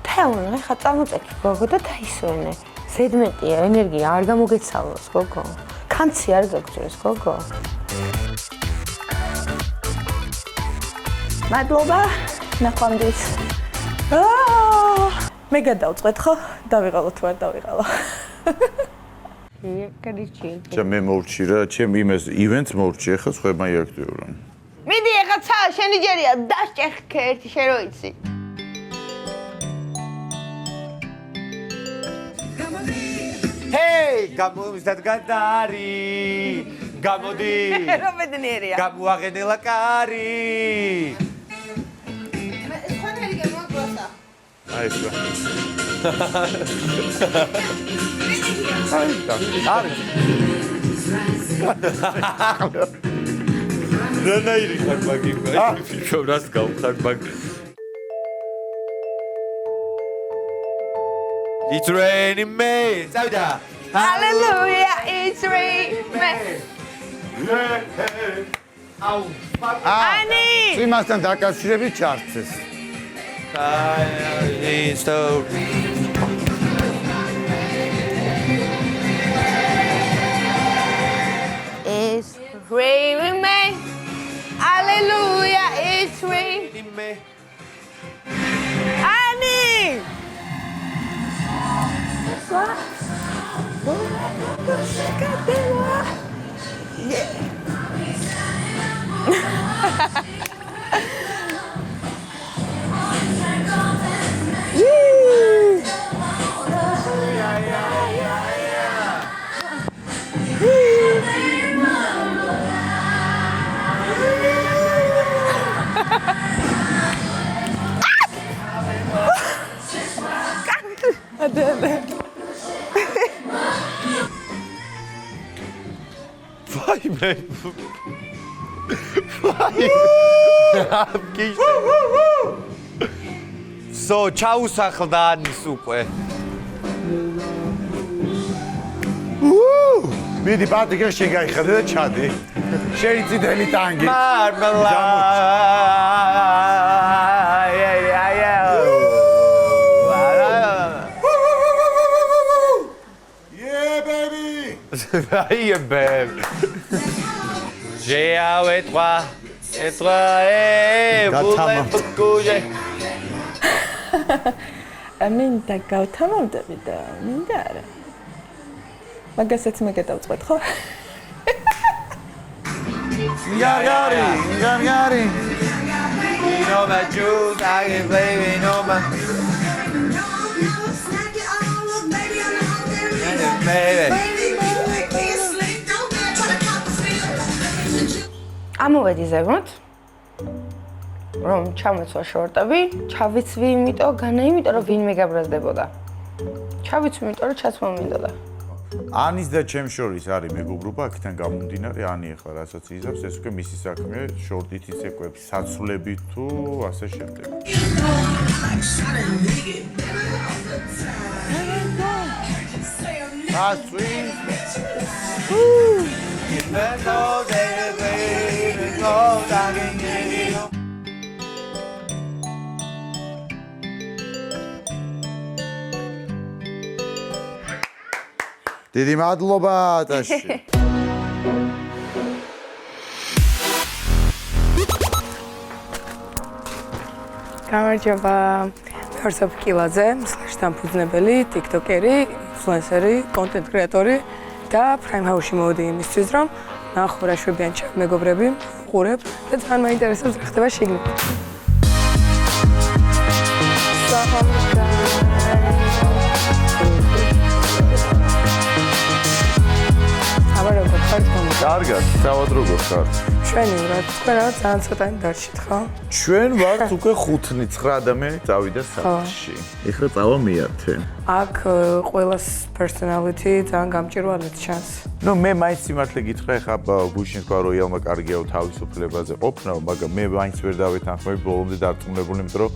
თეო ხა წამოწექი გოგო და დაისვენე ზედმეტია ენერგია არ გამოგეცალოს გოგო კანცი არ გაგწევს გოგო მადლობა ნახვამდის მე გადავწყვეტ ხო დავიღალო თუ არ დავიღალო მე მოვრჩი რა ჩემ იმეს ივენტს მოვრჩი ახლა სხვაებმა იაქტიურონ მიდი ეხა ცა შენი ჯერია დასჭეხქე ერთი შენ რო იცი ჰეი გამომისად გადარი გამოდი რო ბედნიერია გამოაღენელა კარი სხვანაირი გემოაგვასა აი ეს რანაირი ხარ მაგი ფიქრობ რას გავხარ მაგ It's raining men. წავიდა. Hallelujah, it's raining. აუ. Ani! იმასთან დაკავშირებით ჩარცეს. აი, so It's raining men. Hallelujah, it's raining men. Ani! Vai, man. Vai. So, ჩაუსახლდა ანის უკვე. მიდი პატრიკე შენ გაიხადე და ჩადი. შენი წითელი ტანგი. მარმლა. Aïe, belle. J'ai avec toi, et toi, vous m'avez beaucoup. მინდა გავთამამდები და მინდა არა. მაგასაც მე გადავწყვეტ ხო? Gari. You know my juice, I can play with no man. Baby. ამოვედი ზემოთ რომ ჩამეცვა შორტები ჩავიცვი იმიტომ განა იმიტომ რომ ვინმე გაბრაზდებოდა ჩავიცვი იმიტომ რომ ჩაცმა მინდოდა ანის და ჩემ შორის არის მეგობრობა აქედან გამომდინარე ანი ახლა რასაც იზამს ეს უკვე მისი საქმეა შორტით იცეკვებს საცვლებით თუ ასე შემდეგ დიდი მადლობა ატაში გამარჯობა ფერსოფ კილაძე მსლაშდამფუძნებელი ტიკტოკერი ინფლუენსერი კონტენტ კრეატორი და პრაიმ ჰაუსში მოვედი იმისთვის რომ ნახო რა შვებიან ჩემ მეგობრები, ხურებ და ძალიან მაინტერესებს რა ხდება შიგნით. კარგად, თავად როგორ ხართ? ჩვენი რა, თქვენ რა ძალიან ცოტანი დარჩით, ხო? ჩვენ ვართ უკვე 5-9 ადამიანი წავიდა სახლში. ეხლა წავა მეათე. აქ ყველას personality ძალიან გამჭირვალეთ ჩანს. ნუ მე მაინც სიმართლე გითხრა, ეხლა გუშინ თქვა როიალმა კარგიაო თავისუფლებაზე ყოფნა, მაგრამ მე მაინც ვერ დავეთანხმები ბოლომდე დარწმუნებული, იმიტომ რომ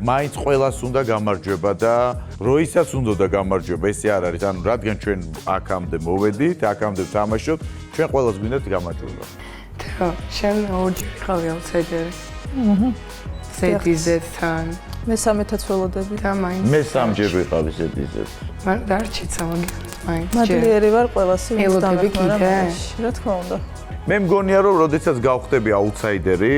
მაინც ყველას უნდა გამარჯვება და როისაც უნდა გამარჯვება, ესე არ არის. ანუ რადგან ჩვენ აქამდე მოვედით, აქამდე ვთამაშობთ, ჩვენ ყველას გვინდათ გამარჯვება. ხო, შენ ორჯერ ხავი აუთსაიდერი. ზედიზეთთან. მე სამეთაც ველოდები. და მაინც. მე სამჯერ ვიყავი ზედიზეთ. მაგრამ დარჩით სამაგერად მაინც. მადლიერი ვარ ყველას იმის ელოდები კიდე. რა თქმა უნდა. მე მგონია რომ როდესაც გავხდები აუთსაიდერი,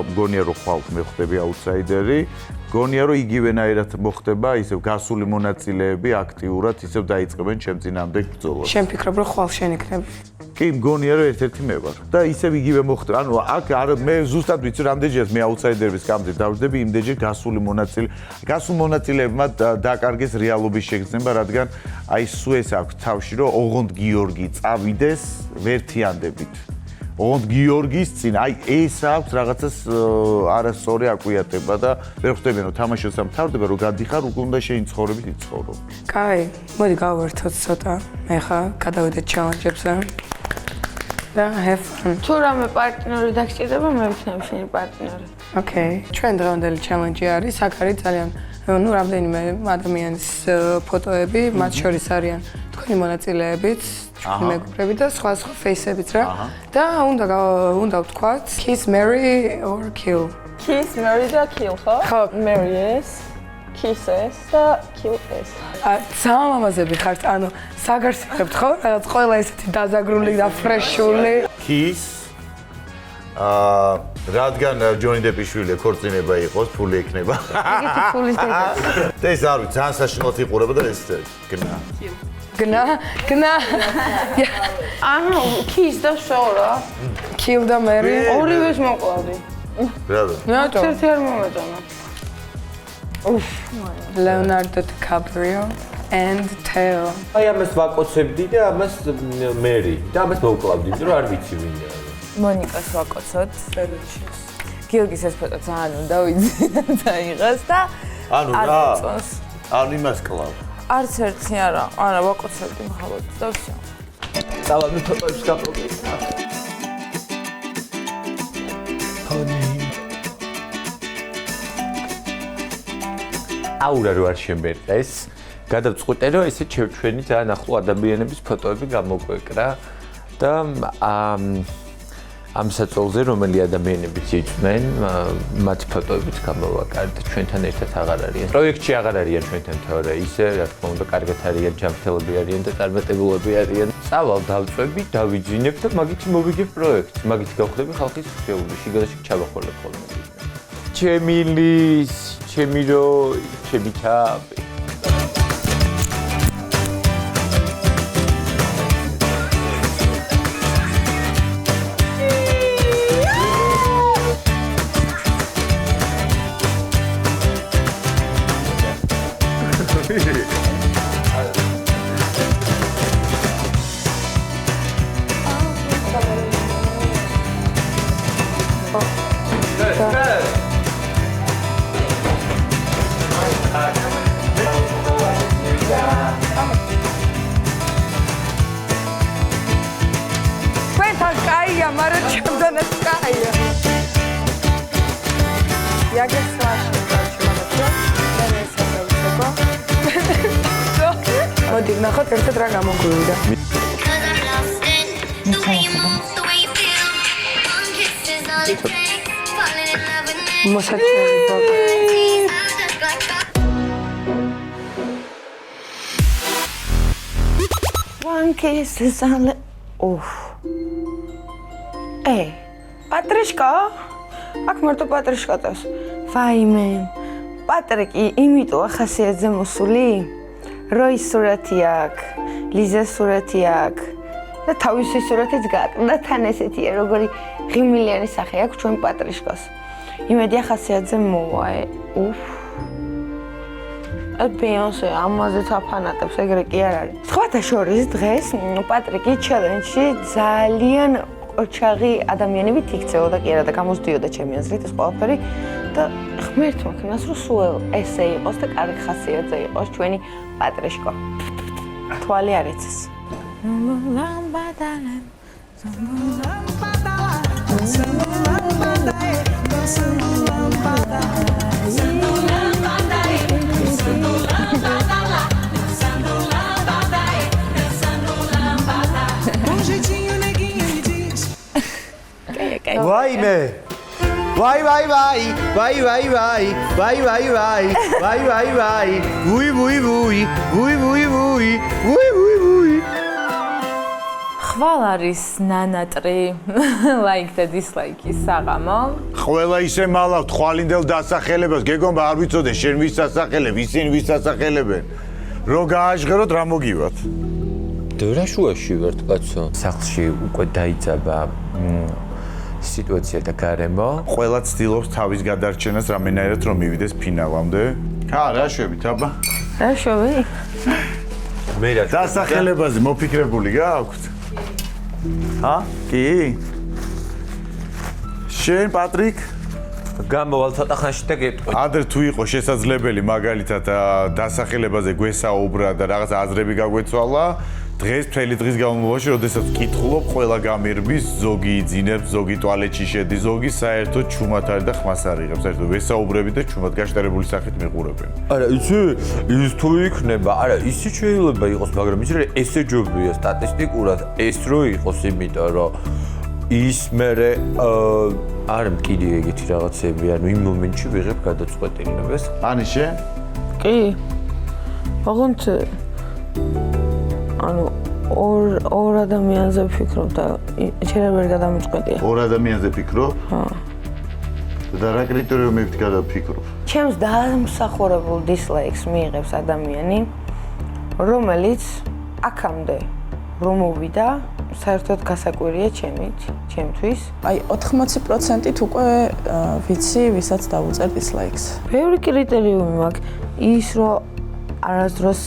მგონია რომ ხვალ მე ხდები აუთსაიდერი, მგონია რომ იგივენაირად მოხდება, ისევ გასული მონაწილეები აქტიურად ისევ დაიწყებენ ჩემ წინამდე ბრძოლას. შენ ფიქრობ რომ ხვალ შენ იქნები? კი, მგონია რომ ერთ-ერთი მე ვარ და ისევ იგივე მოხდება. ანუ აქ არ მე ზუსტად ვიცი რამდენჯერაც მე აუთსაიდერების კამზე დავждები, იმდენჯერ გასულ მონაწილეებმა დაკარგეს რეალობის შეგრძნება, რადგან აი სულ ეს აქვს თავში რომ ოღონდ გიორგი წავიდეს ვერთიანდებით. ოღონდ გიორგის წინ, აი ეს აქვს რაღაცას არასწორი აკვიატება და ვერ ხვდები რომ თამაშიც ამთავრდება, რომ გადიხარ, უკვე უნდა შენი ცხოვრებით იცხოვრო. კაი, მოდი გავერთოთ ცოტა. ეხა გადავიდეთ ჩალენჯებზე. და have fun. თუ რამე პარტნიორი დაგჭირდება, მე ვიქნები შენი პარტნიორი. Okay, ჩვენ დღევანდელი ჩალენჯი არის, აქ არის ძალიან, ნუ რამდენიმე ადამიანის ფოტოები, მათ შორის არიან თქვენი მონაწილეებიც, ჩვენი მეგობრები და სხვა ფეისებიც რა. და უნდა ვთქვათ kiss, marry or kill. Kiss, marry და kill, ხო? ხო, marry is, kiss is და kill is. ძალიან ლამაზები ხართ, ანუ საგარსებთ ხო? რაღაც ყველა ესეთი დაზაგრული და ფრეშული. Kiss რადგან ჯონი დეპიშვილი ქორწინება იყოს, ფული ექნება. ეგეთი ფულის დედა. და ეს არ ვიცი, ძალიან საშინლად იყურება და ეს გნა. გნა. ანუ kiss და შორა. kill და marry. ორივეს მოყვავდი. რატო? ერთ-ერთი არ მომეწონა. Leonardo DiCaprio and Theo. აი ამას ვაკოცებდი და ამას მერი და ამას მოვკლავდი, იმიტომ რომ არ ვიცი ვინია. მონიკას ვაკოცოთ. გიორგის ეს ფოტო ძალიან უნდა დაიღოს და ანუ რა? ანუ იმას კლავ. არც ერთი არა, არა ვაკოცებდი მხოლოდ და всё. დავა მე ფოტოებს გაპროგრესა. აურა რო არ შემბერყეს, გადავწყვიტე რომ ესე ჩვენი ძალიან ახლო ადამიანების ფოტოები გამოგვეკრა და ამ საწოლზე რომელი ადამიანებიც იჭმენ, მათ ფოტოებიც გამოვაკარეთ და ჩვენთან ერთად აღარ არიან. პროექტში აღარ არიან ჩვენთან თორე, ისე რა თქმა უნდა, კარგად არიან, ჯანმრთელები არიან და წარმატებულები არიან. წავალ დავწვევი, დავიძინებ და მაგით მოვიგებ პროექტს. მაგით გავხდები ხალხის ხეობაში, შიგადაში ჩავახვალებ ხოლმე. ჩემი ლის, ჩემი რო, ჩემი თავი. მოდი ნახოთ ერთად რა გამოგვივიდა. მოსაჩვენებელი ბოკ. One kiss is all. პატრიშკა? აქ მარტო პატრიშკა წავს. ვაიმე. პატრიკი იმიტომ ახასიათზე მოსული? როის სურათი აქვს, ლიზას სურათი აქვს, და თავისი სურათიც გააკრა და თან ესეთია, როგორი ღიმილიანი სახე აქვს ჩვენ პატრიშკას. იმედია ხასიათზე მოვა. უფ. ბეიონსე ამაზე თაფანატებს ეგრე კი არ არის. სხვათა შორის დღეს პატრიკი ჩელენჯში ძალიან ოჩაღი ადამიანებით იქცეოდა კი არა და გამოსდიოდა ჩემი აზრით ეს ყველაფერი და ღმერთმა ქნას რომ სულ ესე იყოს და კარგი ხასიათზე იყოს ჩვენი პატრიშკო. თვალი არ იცის. Vaime! Vai, vai, vai! Vai, vai, vai! Vai, vai, vai! Vai, vai, vai! Vui, vui, vui! Vui, vui, vui! Vui, vui, vui! ხვალ არის ნანატრი like და dislike-ის საღამო. ყველა ისე მალავთ ხვალინდელ დასახელებას, გეგონა არ ვიცოდე შენ ვის სასახელებ, ისინი ვის სასახელებენ. რო გააჟღეროთ რა მოგივათ? დერაშუაში ვართ კაცო. სახლში უკვე დაიძაბა სიტუაცია და გარემო. ყველა ცდილობს თავის გადარჩენას რამენაირად რომ მივიდეს ფინალამდე. რა შვებით აბა? რა შვები? მე რა დასახელებაზე მოფიქრებული გააქვთ? კი? შენ პატრიკ გამოვალ ცოტა ხანში და გეტყვი. ადრე თუ იყო შესაძლებელი მაგალითად დასახელებაზე გვესაუბრა და რაღაც აზრები გაგვეცვალა, დღეს მთელი დღის განმავლობაში, როდესაც ვკითხულობ, ყველა გამირბის, ზოგი იძინებს, ზოგი ტუალეტში შედის, ზოგი საერთოდ ჩუმად არის და ხმას არ იღებს. საერთოდ ვესაუბრები და ჩუმად გაშტერებული სახით მიყურებენ. არა, იცი, ის თუ იქნება, არა, ისიც შეიძლება იყოს, მაგრამ იცი, ესე ჯობია სტატისტიკურად ეს რო იყოს, იმიტომ რომ ის მერე არ მკიდი ეგეთი რაღაცები, ანუ იმ მომენტში ვიღებ გადაწყვეტილებას. ანიშე? კი. ოღონდ ანუ ორ ადამიანზე ვფიქრობ და შეიძლება ვერ გადამწყვეტია. ორ ადამიანზე ფიქრობ? და რა კრიტერიუმებით გადავფიქრობ? ჩემს დამსახურებულ dislike-ს მიიღებს ადამიანი, რომელიც აქამდე რომ მოვიდა, საერთოდ გასაკვირია ჩემთვის. აი 80%-ით უკვე ვიცი, ვისაც დავუწერ dislike-ს. ბევრი კრიტერიუმი მაქვს. ის რომ არასდროს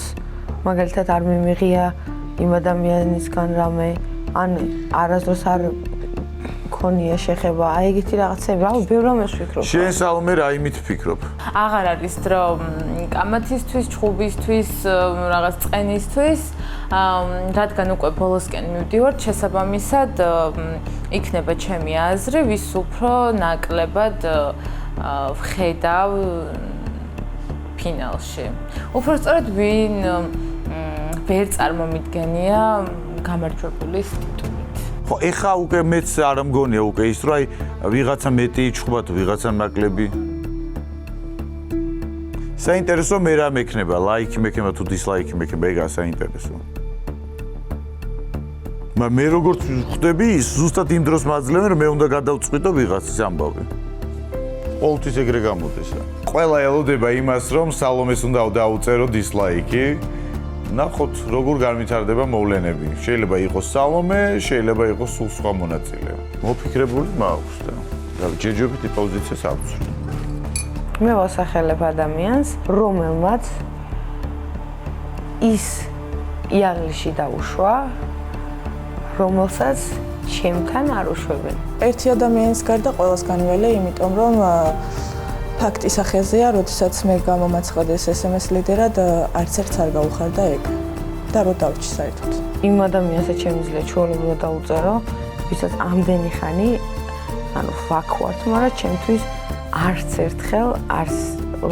მაგალითად არ მიმიღია იმ ადამიანისგან რამე, ან არასდროს არ ქონია შეხება, აი ეგეთი რაღაცები, რავი, ბევრ რამეს ვფიქრობ. შენ სალომე რა იმით ვფიქრობ? აღარ არის დრო კამათისთვის, ჩხუბისთვის, რაღაც წყენისთვის, რადგან უკვე ბოლოსკენ მივდივართ, შესაბამისად იქნება ჩემი აზრი, ვის უფრო ნაკლებად ვხედავ ფინალში. უბრალოდ ვინ ვერ წარმომიდგენია გამარჯვებულის ტიტულით. ხო, ეხა უკვე მეც არ მგონია უკვე ის, რომ აი ვიღაცა მეტი იჩხუბა თუ ვიღაცა ნაკლები. საინტერესო მე რა მექნება, ლაიქი მექნება თუ დისლაიქი მექნება, ეგაა საინტერესო. მაგრამ მე როგორც ხვდები, ზუსტად იმ დროს მაძლევენ, რომ მე უნდა გადავწყვიტო ვიღაცის ამბავი. ყოველთვის ეგრე გამოდის. ყველა ელოდება იმას, რომ სალომეს უნდა დაუწერო დისლაიკი. ნახოთ, როგორ განვითარდება მოვლენები. შეიძლება იყოს სალომე, შეიძლება იყოს სულ სხვა მონაწილე. მოფიქრებული მაქვს და ჯერჯერობით პოზიციას ავწვი. მე ვასახელებ ადამიანს, რომელმაც ის იაღლიში დაუშვა, რომელსაც ჩემთან არ უშვებენ. ერთი ადამიანის გარდა ყველას განველე, იმიტომ რომ ფაქტი სახეზეა, როდესაც მე გამომაცხადეს SMS ლიდერად, არც ერთს არ გაუხარდა ეგ. და რო დავჭი საერთოდ. იმ ადამიანსაც შემიძლია ჩვეულებრივად დაუწერო, ვისაც ამდენი ხანი, ანუ ვაქვართ, მაგრამ ჩემთვის არც ერთხელ არც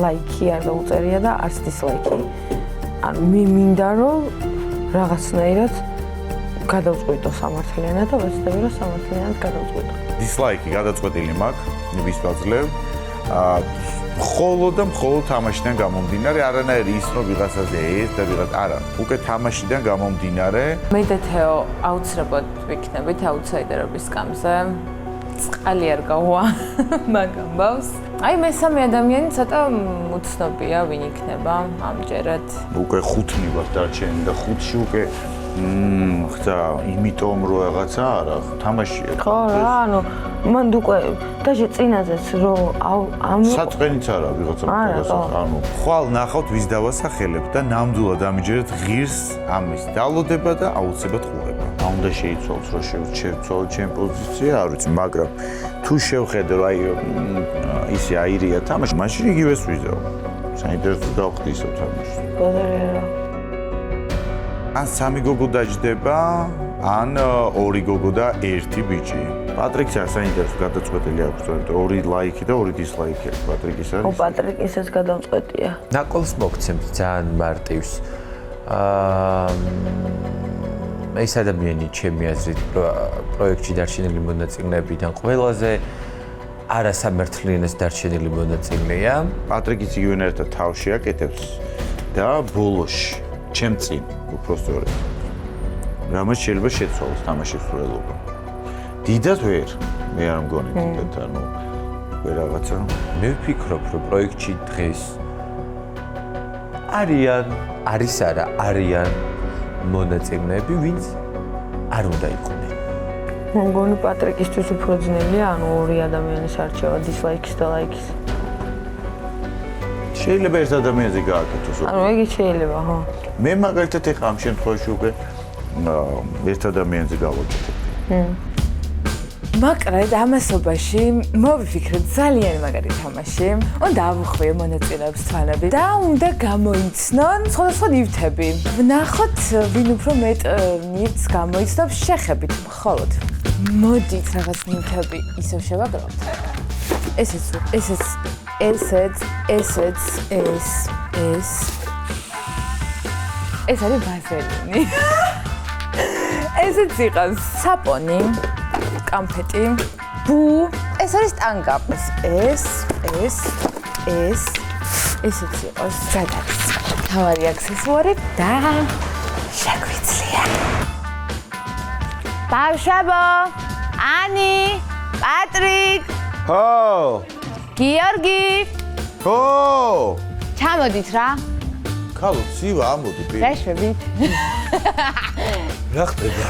ლაიქი არ დაუწერია და არც დისლაიკი. ანუ მე მინდა რომ რაღაცნაირად გადავწყვიტო სამართლიანად და ვეცდები რომ სამართლიანად გადავწყვიტო. დისლაიკი გადაწყვეტილი მაქვს, ვის ვაძლევ. მხოლოდ და მხოლოდ თამაშიდან გამომდინარე, არანაირი ის რომ ვიღაცაზე ეს და ვიღაც არა, უკვე თამაშიდან გამომდინარე. მე და თეო აუცილებლად ვიქნებით აუთსაიდერების სკამზე. წყალი არ გავა მაგ ამბავს. აი მესამე ადამიანი ცოტა უცნობია ვინ იქნება ამჯერად. უკვე ხუთნი ვართ დარჩენილი და ხუთში უკვე ხა, იმიტომ რომ რაღაცა არა, თამაშია. ხო რა, ანუ მან უკვე დაჟე წინაზეც რომ ანუ საწყენიც არა ვიღაცა ანუ ხვალ ნახავთ ვის დავასახელებთ და ნამდვილად ამიჯერეთ ღირს ამის დალოდება და აუცილებლად ხურება. რა უნდა შეიცვალოს რომ შევცვალო ჩემ პოზიცია, არ ვიცი, მაგრამ თუ შევხედე რომ აი ისე აირია თამაში, მაშინ იგივეს ვიზავ. საინტერესო დავხდი ისევ თამაშს. ბოდერია. ან სამი გოგო დაждდება, ან ორი გოგო და ერთი ბიჭი. პატრიკს არ საინტერესო გადაწყვეტილი აქვს, თორემ ორი ლაიქი და ორი დისლაიქი აქვს პატრიკის არის. ო პატრიკისაც გადამწყვეტია. ნაკოლს მოგცემთ ძალიან მარტივს. ეს ადამიანი ჩემი აზრით პროექტში დარჩენილი მონაწილეებიდან ყველაზე არასამართლიანეს დარჩენილი მონაწილეა. პატრიკიც იგივენერთა თავში აკეთებს და ბოლოში ჩემ წინ უпростоრე. რამაც შეიძლება შეცვალოს თამაშის სრულობა. დიდად ვერ, მე არ მგონი დიდად, ანუ ვერაღაცა. მე ვფიქრობ, რომ პროექტში დღეს არის არა, არიან მონაწილეები, ვინც არ უნდა იყვნენ. მგონი პატრიკისთვის უფრო ძნელია, ანუ ორი ადამიანის არჩევა, დისლაიქის და ლაიქის. შეიძლება ერთ ადამიანზე გააკეთოს. ანუ ეგ შეიძლება, ხო. მე მაგალითად ეხა ამ შემთხვევაში უკვე ერთ ადამიანზე გავაკეთებ. მაგრამ ამასობაში მოვიფიქრეთ ძალიან მაგარი თამაში. უნდა ავუხვიო მონაწილეებს თვალები და უნდა გამოიცნონ სხვადასხვა ნივთები. ვნახოთ ვინ უფრო მეტ ნივთს გამოიცნობს შეხებით მხოლოდ. მოდით რაღაც ნივთები ისევ შევაგროვოთ. ეს არის ვაზელინი. ესეც იყავს საპონი. კამფეტი, ბუ, ეს არის ტანგა. ესეც იყოს გადადის. თავარი აქსესუარი და შეგვიძლია. ბავშვებო, ანი, პატრიკ. ხო. გიორგი. ხო. ჩამოდით რა. ქალო, ცივა ამოდი პირ. რეშვებით. რა ხდება?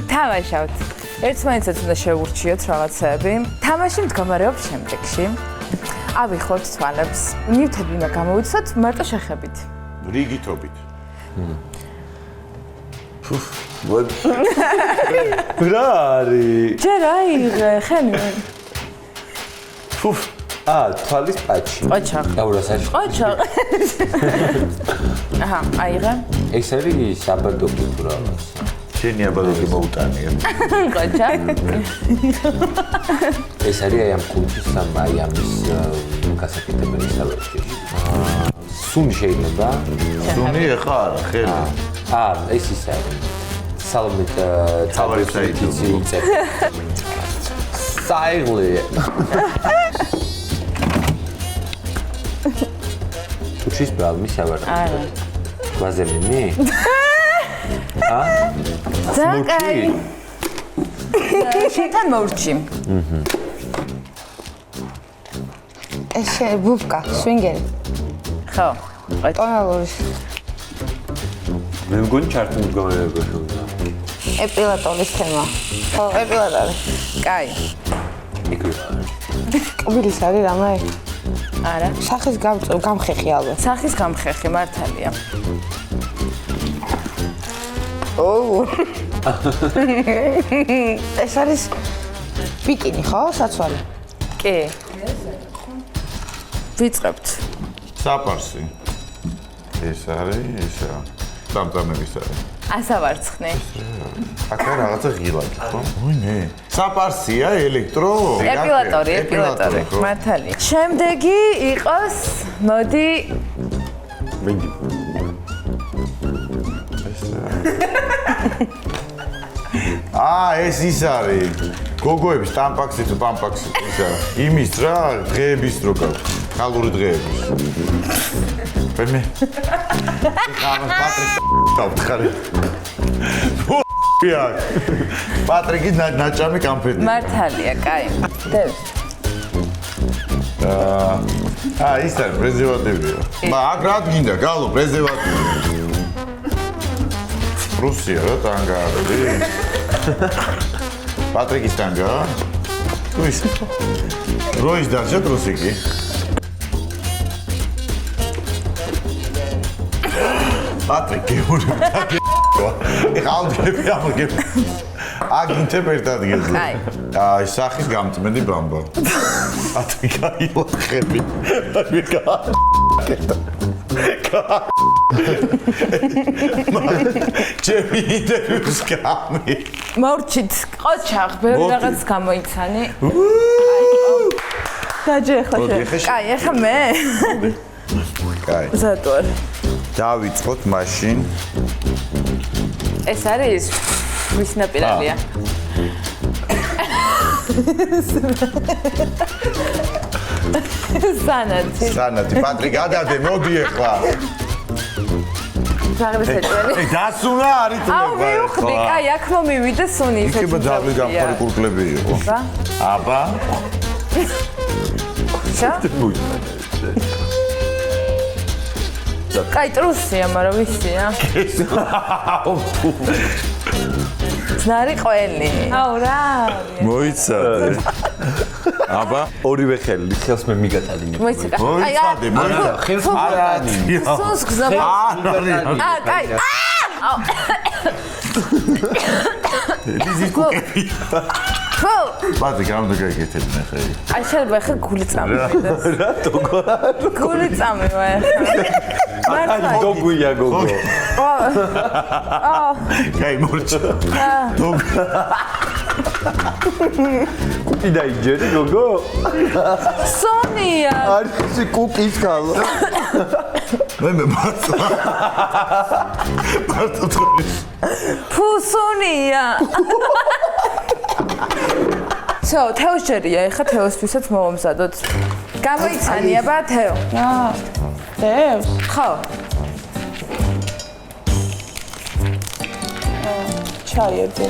თამაშავთ. ერთმანეთსაც უნდა შევურჩიოთ რაღაცები. თამაში მდგომარეობს შემდეგში. ავიხოთ თვალებს. ნივთები უნდა გამოვიცოთ მარტო შეხებით. რიგითობით. რა არის? ჯერ აიღე, ხენი. თვალის პაჩი. ყოჩა. დაურასაში. ყოჩა. აჰა, აიღე. ეს არის საბადო კულტურა. შენი აბადოგი მოუტანია. ყოჩა. ეს არის აი ამ კულტურის აი ამის გასაკეთებელი საბადო. სუნი შეიძლება? სუნი ეხა არა, ხელი. ეს ის არის. სალომეთ თავისით იწებ. საიღლი. შის ბრალმი საბადო. არა. ვაზელინი? ზაკარი. შეთან მოვრჩი. ეს ბუბკა, სვინგერი. ხო. ტონალური. მე მგონი ჩარტი მდგომარეობა შეუძლია. ეპილატორის თემა. ხო, ეპილატორი. კაი. კბილის არის რამე? არა. სახის გამხეხი ალბათ. სახის გამხეხი მართალია. ეს არის ბიკინი, ხო? საცვალი. კი. ვიწყებთ. საპარსი. ეს არის, ესა. წამწამების არის. ასავარცხნი. აქ რაღაცა ღილაკი, ხო? ოინე. საპარსია ელექტრო? ეპილატორი. მართალია. შემდეგი იყოს, მოდი. მინდი. ეს ის არის. გოგოების ტამპაქსი თუ პამპაქსი ისა. იმის რა, დღეების რო გაქვს. ქალური დღეების. მე ხამას პატრიკ დავთხარი. პატრიკი ნაჭამი კამფეტი. მართალია, კაი. დევ. ის არის პრეზერვატივია. აქ რა გინდა, გალო პრეზერვატივი. რუსია რა ტანგა არის? პატრიკის ტანგა? თუ ის როის დარჩა რუსიკი? პატრიკი ხალდები ამგებ აგინთებ ერთ ადგილზე. აი, სახის გამწმენდი ბამბა. პატრიკა ილახები. ჩემი ინტერვიუს გამი. მორჩით, ყოჩაღ, ბევრი რაღაც გამოიცანი. დაჯერხოთ. კაი, ახლა მე. კაი. ზატوار. დავიწყოთ მაშინ. ეს არის ვის ნაპირალია? სანათი. სანათი, პატრიკ, ადადე, მოდი ახლა. ზაღრესეთველი. დასუნა არის თუ აუ მივხვდი, კაი, აქ მომივიდა სუნი ისეთი. იქება ძაღლი გამყარი კურკლები იყო. აბა. შა? კაი, ტრუსია, მაგრამ ვისია? ძნარი ყველი. აუ რა. მოიცადე. აბა, ორივე ხელი, ხელს მე მიგატალინე. მოიცადე. მოიცადე, მოიცადე. ხელს მიგატალინე. სუნს გზაბა. აა, კაი. ლიზი კუკები. ხო. პატრიკ, რამდა გაიგეთებინე ხე? აი შეიძლება ხე გული წამივიდეს. რატო? გული წამივა ახლა. აი დოგვია გოგო. კაი, მორჩა. დოგ. კუკი დაიჯერი გოგო? სონია. არის კუკის კალა. მე მართლა. მართლა თქოს. ფუსონია. ცო, თეოს ჯერია, ეხა თეოსთვისაც მოვამზადოთ. გამოიცანი აბა თეო. აა. თეოს? ხო. ჩაი ერთი.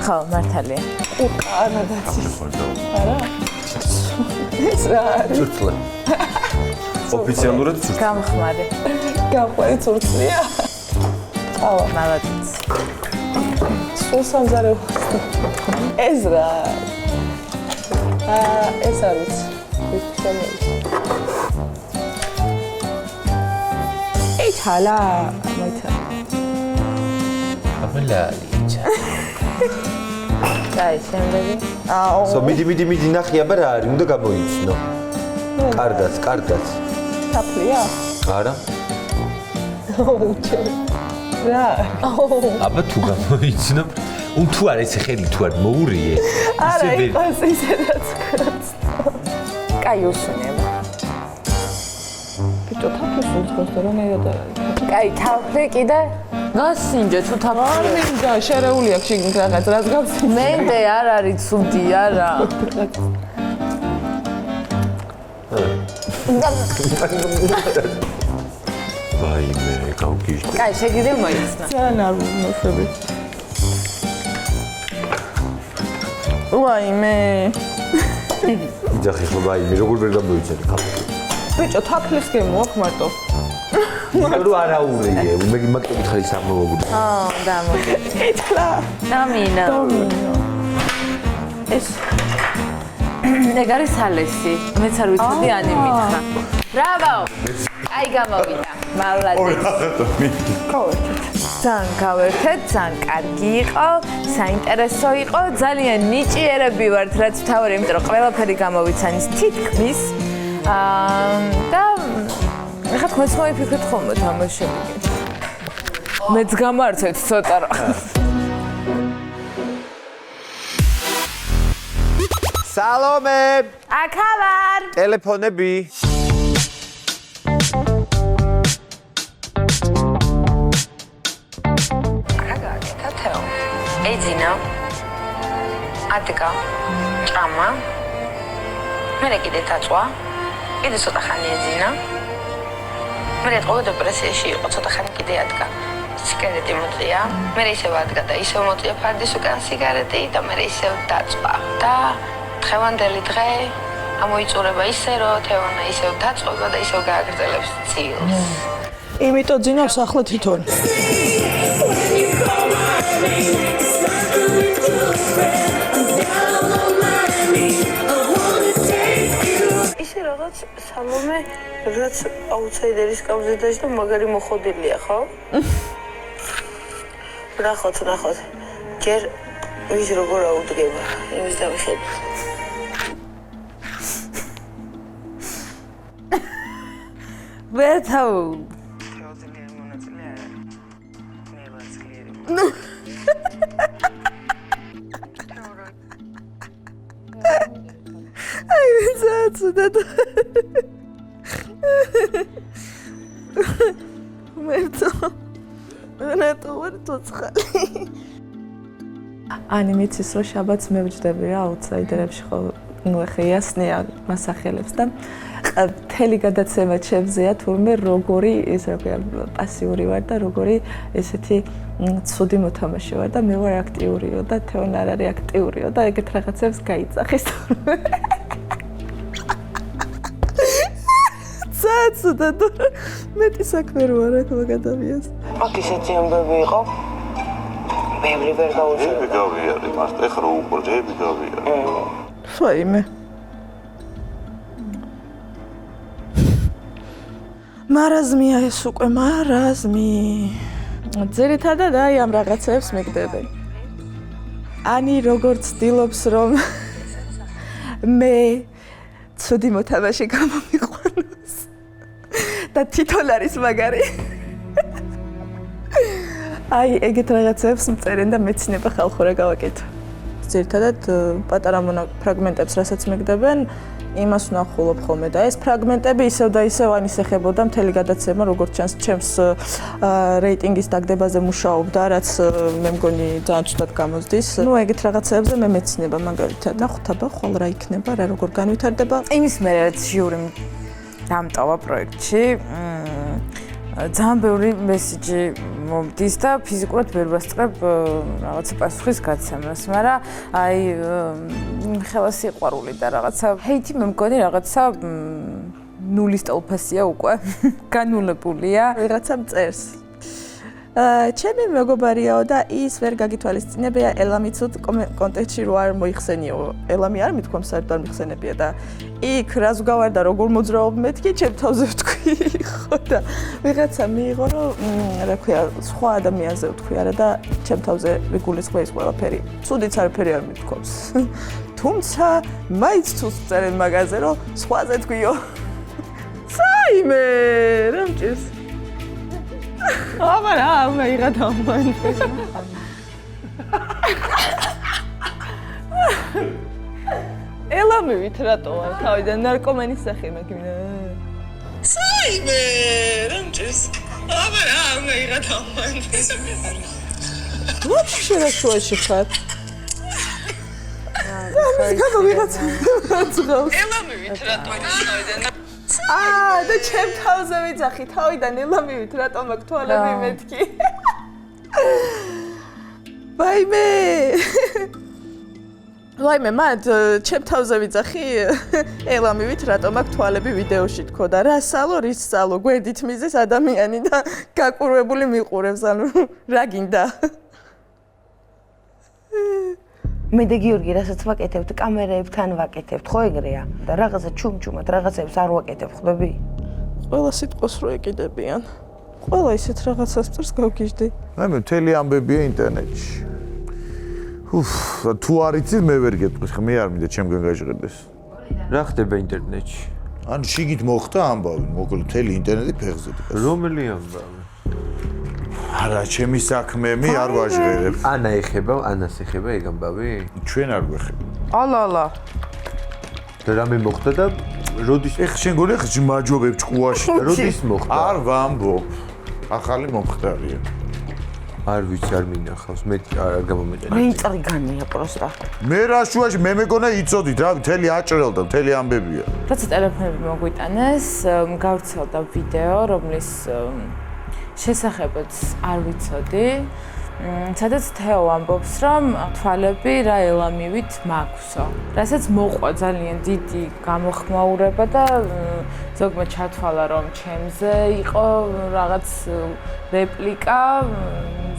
ხო, მართალია. უკანადაცის. არა? ეს რა არის? ცურცლე. ოფიციალურად ცურცლე. გამხმარი. გამყარი ცურცლია. ავა, მალადიც. სულ სამზარეულო. ეს რა? ეს არის. ის შემოის. ეჩალა, მოიცა. აბლალიჩა. დაი, შემდეგი. აო. სო მიდი ნახი აბა რა არის, უნდა გამოიცნო. კარგად. თაფლია? არა. რა? აბა თუ გამოიცნო, თუ არის ხელი თუ არ მოურიე. არა, იყოს ისედაც ქრაც. კაი, უსუნება. ბიჭო, თაფლის უძღოს და რომ ეადარალი. კაი, თაფლი კიდე გასინჯე თუ თაფლი. არ მინდა, შერეული აქვს შეგნით რაღაც, რაც გავსინჯე. მენდე არ არის ცუდი, არა. ვაიმე, გავგიჟდი. კაი, შეგიძლია მოიცნო. ძალიან არ მოშვები. ვაიმე. იძახი ხო ვაიმე, როგორ ვერ გამოიცანი ხალხი. ბიჭო, თაფლის გემო აქვს მარტო. რო არაურიე, მე მაგიტომით ხარ ის ამოვაგული. დამოგე. ეთლა. დამინა. ეს ეგ არის სალესი. მეც არ ვიცოდი ანიმითხა. ბრავო. აი გამოვიდა. მალადეც. ძალიან გავერთეთ, ძალიან კარგი იყო, საინტერესო იყო, ძალიან ნიჭიერები ვართ, რაც მთავარი, იმიტომ რომ ყველაფერი გამოვიცანის თითქმის. და ეხლა თქვენც მოიფიქრეთ ხოლმე თამაშები. მეც გამართეთ ცოტა რა. სალომე! აქ ვარ. ტელეფონები. ეძინა, ატიკა, ჭამა, მერე კიდე დაწვა, კიდე ცოტა ხანი ეძინა, მერე ეთყობა დეპრესიაში იყო, ცოტა ხანი კიდე ადგა, სიგარეტი მოწია, მერე ისევ ადგა და ისევ მოწია ფარდის უკან სიგარეტი და მერე ისევ დაწვა და დღევანდელი დღე ამოიწურება ისე, რომ თევანა ისევ დაწვა და ისევ გააგრძელებს წილს. იმიტომ ძინავს ახლა თვითონ. ისე რაღაც სალომე რაც აუთსაიდერის კამზე დაჭდა მაგარი მოხოდილია ხო? ნახოთ ჯერ ვის როგორ აუდგება იმის დავიხედე ვერთავ აი ზაცუდად მერტო რატო ვარ ცოცხალი ანი მიცის რომ შაბათს მევჯდები რა აუთსაიდერებში ხო ნუ ახლა იასნია მასახელებს და მთელი გადაცემა ჩემზეა თურმე როგორი ეს რა ქვია პასიური ვარ და როგორი ესეთი ცუდი მოთამაშე ვარ და მე ვარ აქტიურიო და თეონ არ არის აქტიურიო და ეგეთ რაღაცებს გაიწახის ცაცუდად მეტი საქმე რო არ აქვს მაგადამიას აქ ისეთი ამბები იყო ბევრი ვერ გაუჩინე ჯები გავიარე მარტო ეხლა უყურ ჯები გავიარე ფაიმე მარაზმია ეს უკვე მარაზმი ძირითადად აი ამ რაღაცებს მიგდები ანი როგორც ცდილობს რომ მე ცუდი მოთამაშე გამომიყვანოს და თვითონ არის მაგარი აი ეგეთ რაღაცებს მწერენ და მეცნება ხალხურა გავაკეთო ძირითადად პატარა ფრაგმენტებს რასაც მიგდებენ იმას ვნახულობ ხოლმე და ეს ფრაგმენტები ისევ და ისევ ანის ეხებოდა მთელი გადაცემა როგორც ჩანს ჩემს რეიტინგის დაგდებაზე მუშაობდა რაც მე მგონი ძალიან ცუდად გამოსდის ნუ ეგეთ რაღაცებზე მე მეცნება მაგალითად ნახოთ აბა ხოლ რა იქნება რა როგორ განვითარდება იმის მერე რაც ჟიური დამტოვა პროექტში ძალიან ბევრი მესიჯი მომდის და ფიზიკურად ვერ ვასწრებ რაღაცა პასუხის გაცემას, მაგრამ აი ხელა სიყვარული და რაღაცა ჰეითი მე მგონი რაღაცა ნულის ტოლფასია უკვე განულებულია ვიღაცა მწერს ჩემი მეგობარიაო და ის ვერ გაგითვალისწინებია ელამიცუთ კონტექსტში რო არ მოიხსენიო ელამი არ მithქვამს საერთოდ არ მიხსენებია და იქ რას გავარ და როგორ მოძრაობ მეთქი ჩემ თავზე ვთქვი ხო და ვიღაცა მიიღო რომ რა ქვია სხვა ადამიანზე ვთქვი არა და ჩემ თავზე ვიგულისხმე ის ყველაფერი ცუდიც არაფერი არ მithქვამს თუმცა მაინც თუ წერენ მაგაზე რომ სხვაზე თქვიო საიმე რა მჭირს აბა რა მეიღა დამანდეს ელამივით რატო ვარ თავიდან ნარკომანის სახე მაგინა საიმე რა მჭირს აბა რა მეიღა დამანდეს ვაფშე რა შუაში ხარ გამო ვიღაცა ძღავს ელამივით რატო თავიდან და ჩემ თავზე ვიძახი თავიდან ელამივით რატომ აქ თვალები მეთქი ვაიმე მანდ ჩემ თავზე ვიძახი ელამივით რატომ აქ თვალები ვიდეოში თქო და რა სალო რის სალო გვერდით მიზეს ადამიანი და გაკურვებული მიყურებს ანუ რა გინდა მე და გიორგი რასაც ვაკეთებთ კამერებთან ვაკეთებთ ხო ეგრეა და რაღაცა ჩუმჩუმად რაღაცებს არ ვაკეთებ ხდები ყველა სიტყვას რო ეკიდებიან ყველა ისეთ რაღაცას წერს გავგიჟდი მე მთელი ამბებია ინტერნეტში თუ არ იცით მე ვერ გეტყვი ხა მე არ მინდა ჩემგან გაჟღერდეს რა ხდება ინტერნეტში ანუ შიგით მოხდა ამბავი მოკლედ მთელი ინტერნეტი ფეხზე დგას რომელი ამბავი არა ჩემი საქმე მე არ ვაჟღერებ ანა ეხება ანას ეხება ეგ ამბავი ჩვენ არ გვეხება ალა და რამე მოხდა და როდის ეხ შენ გონი ხა მაჯობებ ჭკუაში როდის მოხდა არ ვამბობ ახალი მომხდარია არ ვიცი არ მინახავს მე არ გამომეყენა მე წრიგანია პროსტა მე რა შუაში მე მეგონა იცოდით რა მთელი აჭრელდა მთელი ამბებია როცა ტელეფონები მოგვიტანეს გავრცელდა ვიდეო რომლის შესახებაც არ ვიცოდი სადაც თეო ამბობს, რომ თვალები რა ელამივით მაქვსო. რასაც მოყვა ძალიან დიდი გამოხმაურება და ზოგმა ჩათვალა, რომ ჩემზე იყო რაღაც რეპლიკა,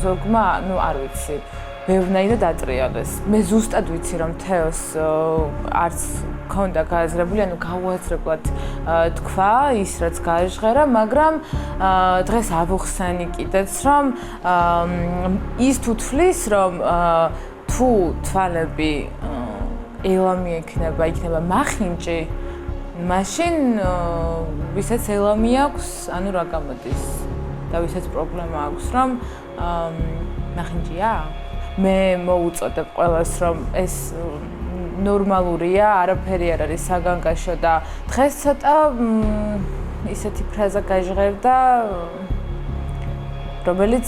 ზოგმა, არ ვიცი, ბევრნაირად ატრიალეს. მე ზუსტად ვიცი, რომ თეოს არც ქონდა გააზრებული, გაუაზრებლად თქვა ის, რაც გაეჟღერა, მაგრამ დღეს ავუხსენი კიდეც, რომ ის თუ თვლის, რომ თუ თვალები ელამი იქნება მახინჯი, მაშინ ვისაც ელამი აქვს, რა გამოდის და ვისაც პრობლემა აქვს, რომ მახინჯია? მე მოუწოდებ ყველას, რომ ეს ნორმალურია, არაფერი არ არის საგანგაშო და დღეს ცოტა ისეთი ფრაზა გაჟღერდა, რომელიც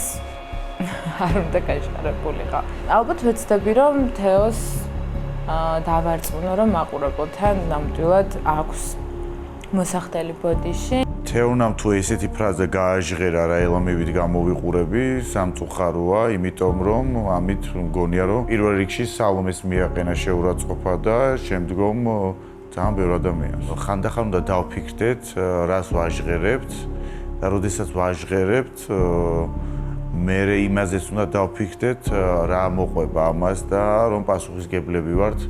არ უნდა გაჟღერებულიყო. ალბათ ვეცდები, რომ თეოს დავარწმუნო, რომ მაყურებელ თან ნამდვილად აქვს მოსახდელი ბოდიში. თეონამ თუ ესეთი ფრაზა გააჟღერა რა ელამივით გამოვიყურები, სამწუხაროა, იმიტომ რომ ამით მგონია რომ პირველ რიგში სალომეს მიაყენა შეურაცხყოფა და შემდგომ ძალიან ბევრ ადამიანს. ხანდახან უნდა დავფიქრდეთ, რას ვაჟღერებთ და როდესაც ვაჟღერებთ, მე იმაზეც უნდა დავფიქრდეთ, რა მოყვება ამას და რომ პასუხისგებლები ვართ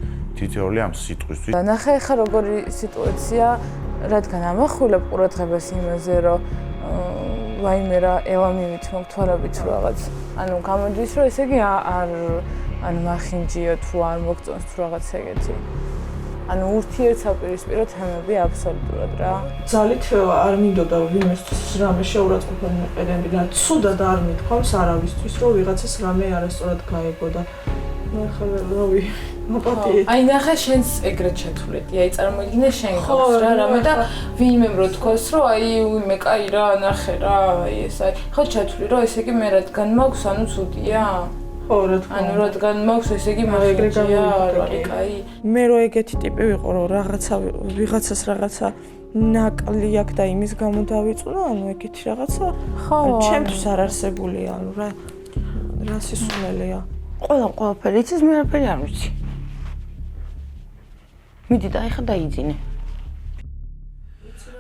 თითოეული ამ სიტყვისთვის. ნახე ხა როგორი სიტუაცია, რადგან ამახვილებ ყურადღებას იმაზე, რომ ვაიმე რა ელამივით მოგთვალებით რაღაც. გამოდის, რომ ესე იგი არ მახინჯია თუ არ მოგწონს თუ რაღაც ეგეთი. ურთიერთსაპირისპირო თემები აბსოლუტურად რა. ძალით არ მინდოდა რომ ვინმესთვის რამე შეურაცხყოფა მიყენები და ცუდად არ მithქვამს არავისთვის, რომ ვიღაცას რამე არასწორად გაეგო და ახლა რავი მოპატიეთ. ნახე შენს ეგრეთ ჩათვლეთი. წარმოიდგინე შენ გავს რა რამე და ვინმე რო თქოს, რომ ვიმე კაი რა, ნახე რა, ეს ხო ჩათვლი, რომ ესე იგი მე რადგან მაქვს, ცუდია. ხო, რა თქმა უნდა. რადგან მაქვს, ესე იგი მაგრეგია, არის კაი. მე რო ეგეთი ტიპი ვიყო, რომ ვიღაცას რაღაცა ნაკლი აქვს და იმის გამო დავიწყო, ეგეთი რაღაცა. ხო, ჩემთვის არ არსებულია, რა სისულელეა. ყველაფერი იცის, მე არაფერი არ ვიცი. მიდი და ეხა დაიძინე.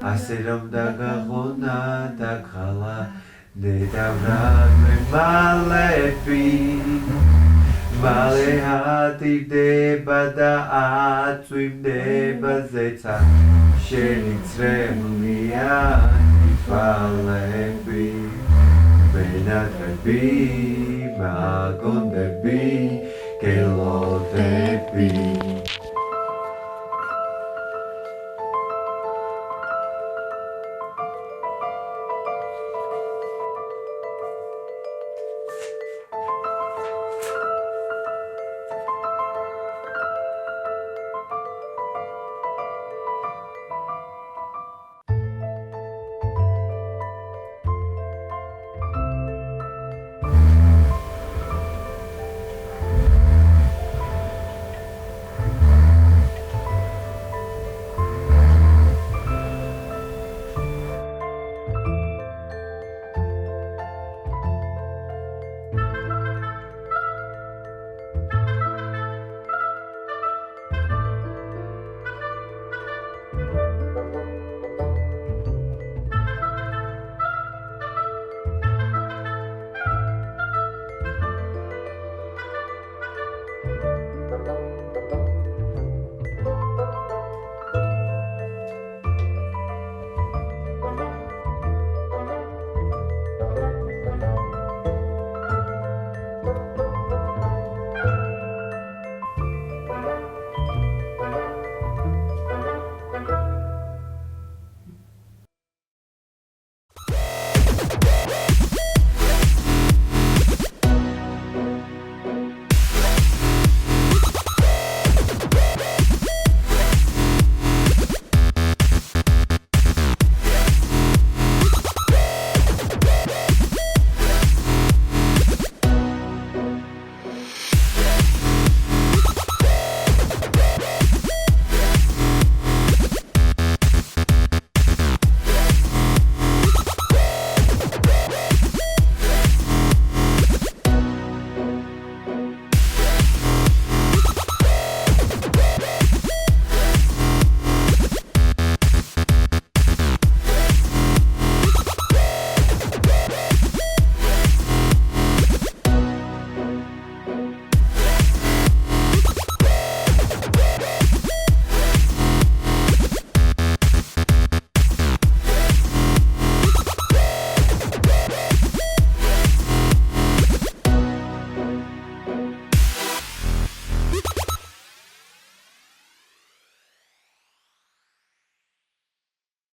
ასე რომ დაგაღონა და ხალა დედავრადმე მალები მალე ატირდება და აწვიმდება ზეცა შენი წრემლია თვალები ვენატრები მაგონდები გელოდები